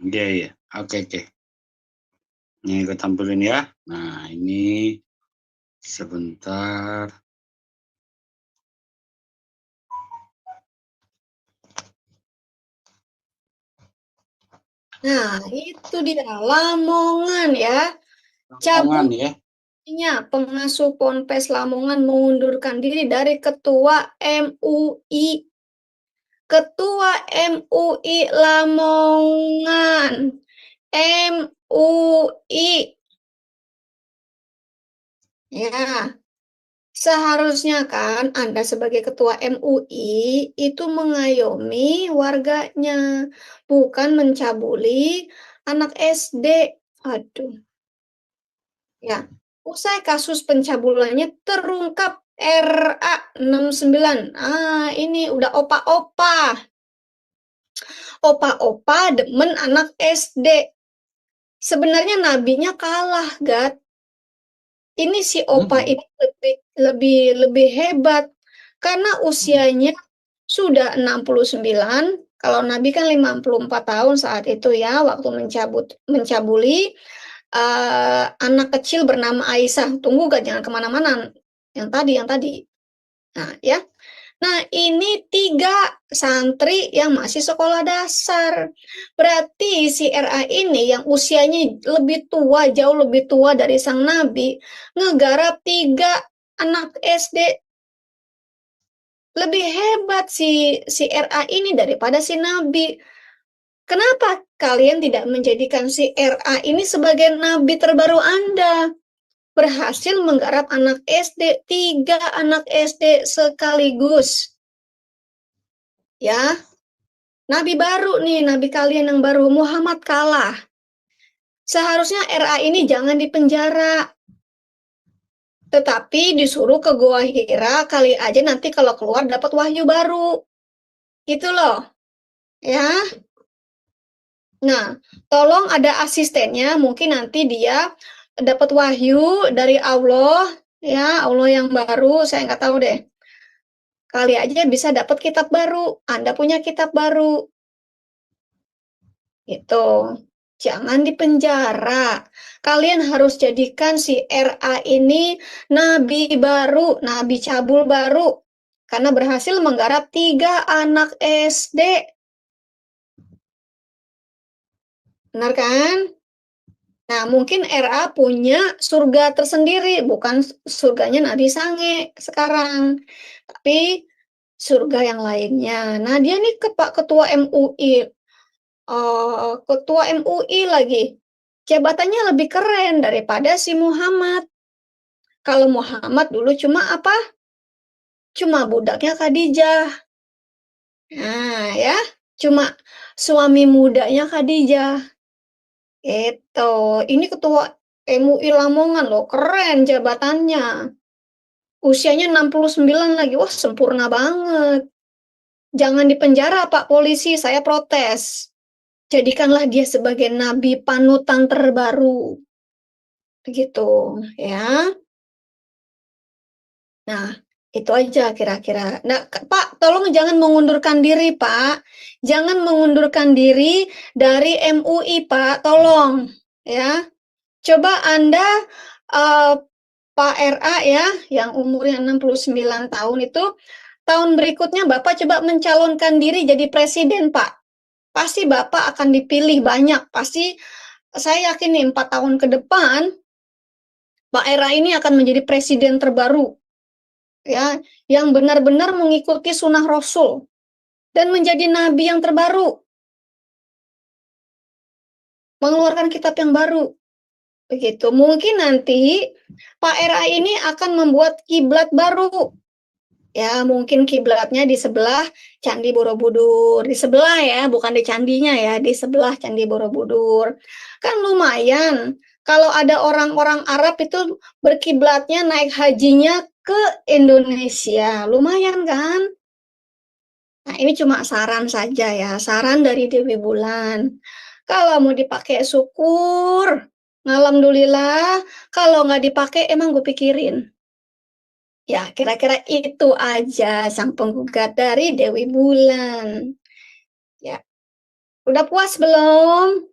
Iya, iya. Oke. Ini gue tampilin ya. Nah, ini sebentar. Nah, itu dia Lamongan ya. Lamongan ya. Pengasuh Ponpes Lamongan mengundurkan diri dari Ketua MUI. Ketua MUI Lamongan. MUI. Ya, seharusnya kan Anda sebagai Ketua MUI itu mengayomi warganya, bukan mencabuli anak SD. Aduh. Ya, usai kasus pencabulannya terungkap RA 69. Ini udah opa-opa. Opa-opa demen anak SD. Sebenarnya nabinya kalah, Gat. Ini si opa ini lebih hebat karena usianya sudah 69. Kalau Nabi kan 54 tahun saat itu ya, waktu mencabuli anak kecil bernama Aisyah. Tunggu gak, jangan kemana-mana. Yang tadi. Nah, ya. Nah, ini 3 santri yang masih sekolah dasar. Berarti si RA ini yang usianya lebih tua, jauh lebih tua dari sang Nabi, ngegarap 3 anak SD. Lebih hebat si RA ini daripada si Nabi. Kenapa kalian tidak menjadikan si RA ini sebagai nabi terbaru Anda? Berhasil menggarap anak SD, 3 anak SD sekaligus. Ya, nabi baru nih, nabi kalian yang baru, Muhammad kalah. Seharusnya RA ini jangan dipenjara, tetapi disuruh ke Gua Hira, kali aja nanti kalau keluar dapat wahyu baru. Gitu loh. Ya. Nah, tolong ada asistennya, mungkin nanti dia dapat wahyu dari Allah, ya, Allah yang baru, saya nggak tahu deh. Kali aja bisa dapat kitab baru, Anda punya kitab baru. Gitu. Jangan dipenjara. Kalian harus jadikan si RA ini nabi baru, nabi cabul baru. Karena berhasil menggarap 3 anak SD. Benar kan? Nah, mungkin RA punya surga tersendiri, bukan surganya Nabi Sange sekarang, tapi surga yang lainnya. Nah, dia nih ketua MUI, ketua MUI lagi, jabatannya lebih keren daripada si Muhammad. Kalau Muhammad dulu cuma apa? Cuma budaknya Khadijah. Nah, ya, cuma suami mudanya Khadijah. Itu, ini ketua MUI Lamongan loh, keren jabatannya. Usianya 69 lagi, wah sempurna banget. Jangan dipenjara Pak Polisi, saya protes. Jadikanlah dia sebagai nabi panutan terbaru. Begitu, ya. Nah, itu aja kira-kira. Nah, Pak, tolong jangan mengundurkan diri, Pak. Jangan mengundurkan diri dari MUI, Pak. Tolong, ya. Coba Anda, Pak RA ya, yang umurnya 69 tahun itu, tahun berikutnya Bapak coba mencalonkan diri jadi presiden, Pak. Pasti Bapak akan dipilih banyak. Pasti saya yakin nih 4 tahun ke depan, Pak RA ini akan menjadi presiden terbaru. Ya, yang benar-benar mengikuti sunnah Rasul dan menjadi nabi yang terbaru, mengeluarkan kitab yang baru. Begitu. Mungkin nanti Pak RA ini akan membuat kiblat baru. Ya, mungkin kiblatnya di sebelah Candi Borobudur. Di sebelah ya, bukan di candinya ya, di sebelah Candi Borobudur. Kan lumayan. Kalau ada orang-orang Arab itu berkiblatnya naik hajinya ke Indonesia. Lumayan kan? Nah, ini cuma saran saja ya, saran dari Dewi Bulan. Kalau mau dipakai syukur, alhamdulillah. Kalau nggak dipakai, emang gue pikirin. Ya, kira-kira itu aja sang penggugat dari Dewi Bulan. Ya, udah puas belum?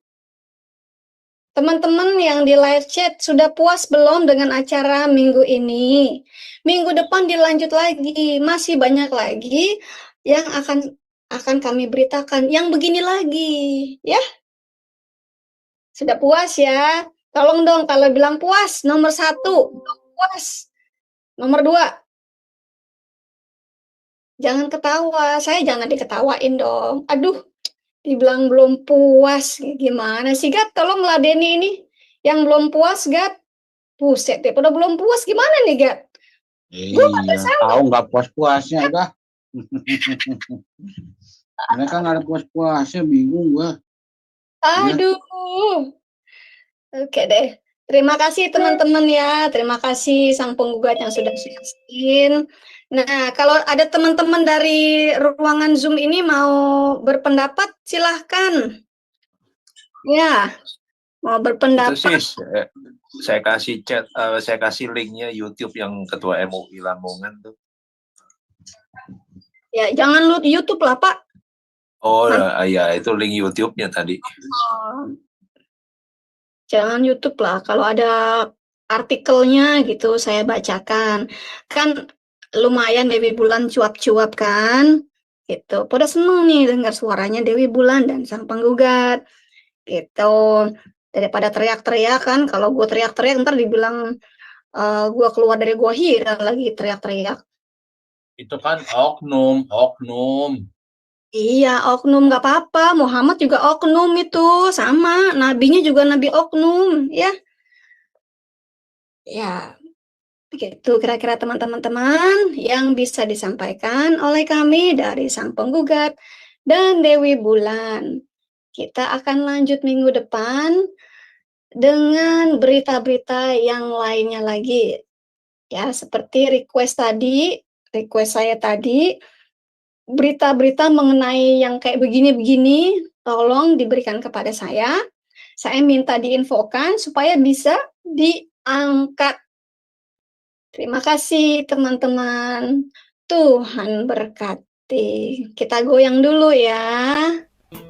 Teman-teman yang di live chat, sudah puas belum dengan acara minggu ini? Minggu depan dilanjut lagi, masih banyak lagi yang akan kami beritakan, yang begini lagi, ya. Sudah puas ya? Tolong dong kalau bilang puas, nomor 1, puas. Nomor 2, jangan ketawa, saya jangan diketawain dong. Aduh, dibilang belum puas, gimana sih Gat? Tolong ladeni ini. Yang belum puas Gat. Buset deh, udah belum puas gimana nih Gat? Gue gak Iya, bersalah. tahu nggak puas-puasnya udah. Mereka nggak ada puas-puasnya, bingung gua. Aduh. Oke deh. Terima kasih teman-teman ya. Terima kasih sang penggugat yang sudah sharing. Nah, kalau ada teman-teman dari ruangan Zoom ini mau berpendapat, silahkan. Ya, mau Itu berpendapat. sih saya kasih chat, saya kasih linknya YouTube yang Ketua MUI Lamongan tuh. Ya, jangan lu YouTube lah, Pak. Oh ya, itu link YouTube-nya tadi. Jangan YouTube lah. Kalau ada artikelnya gitu saya bacakan. Kan lumayan Dewi Bulan cuap-cuap kan. Gitu. Pada seneng nih dengar suaranya Dewi Bulan dan sang penggugat. Gitu. Daripada teriak-teriak kan. Kalau gue teriak-teriak ntar dibilang gue keluar dari gua Hira lagi teriak-teriak. Itu kan oknum. Iya, oknum nggak apa-apa. Muhammad juga oknum itu sama. Nabinya juga nabi oknum, ya. Ya, begitu kira-kira teman-teman yang bisa disampaikan oleh kami dari sang penggugat dan Dewi Bulan. Kita akan lanjut minggu depan dengan berita-berita yang lainnya lagi. Ya, seperti request saya tadi, berita-berita mengenai yang kayak begini-begini, tolong diberikan kepada saya. Saya minta diinfokan supaya bisa diangkat. Terima kasih teman-teman. Tuhan berkati. Kita goyang dulu ya.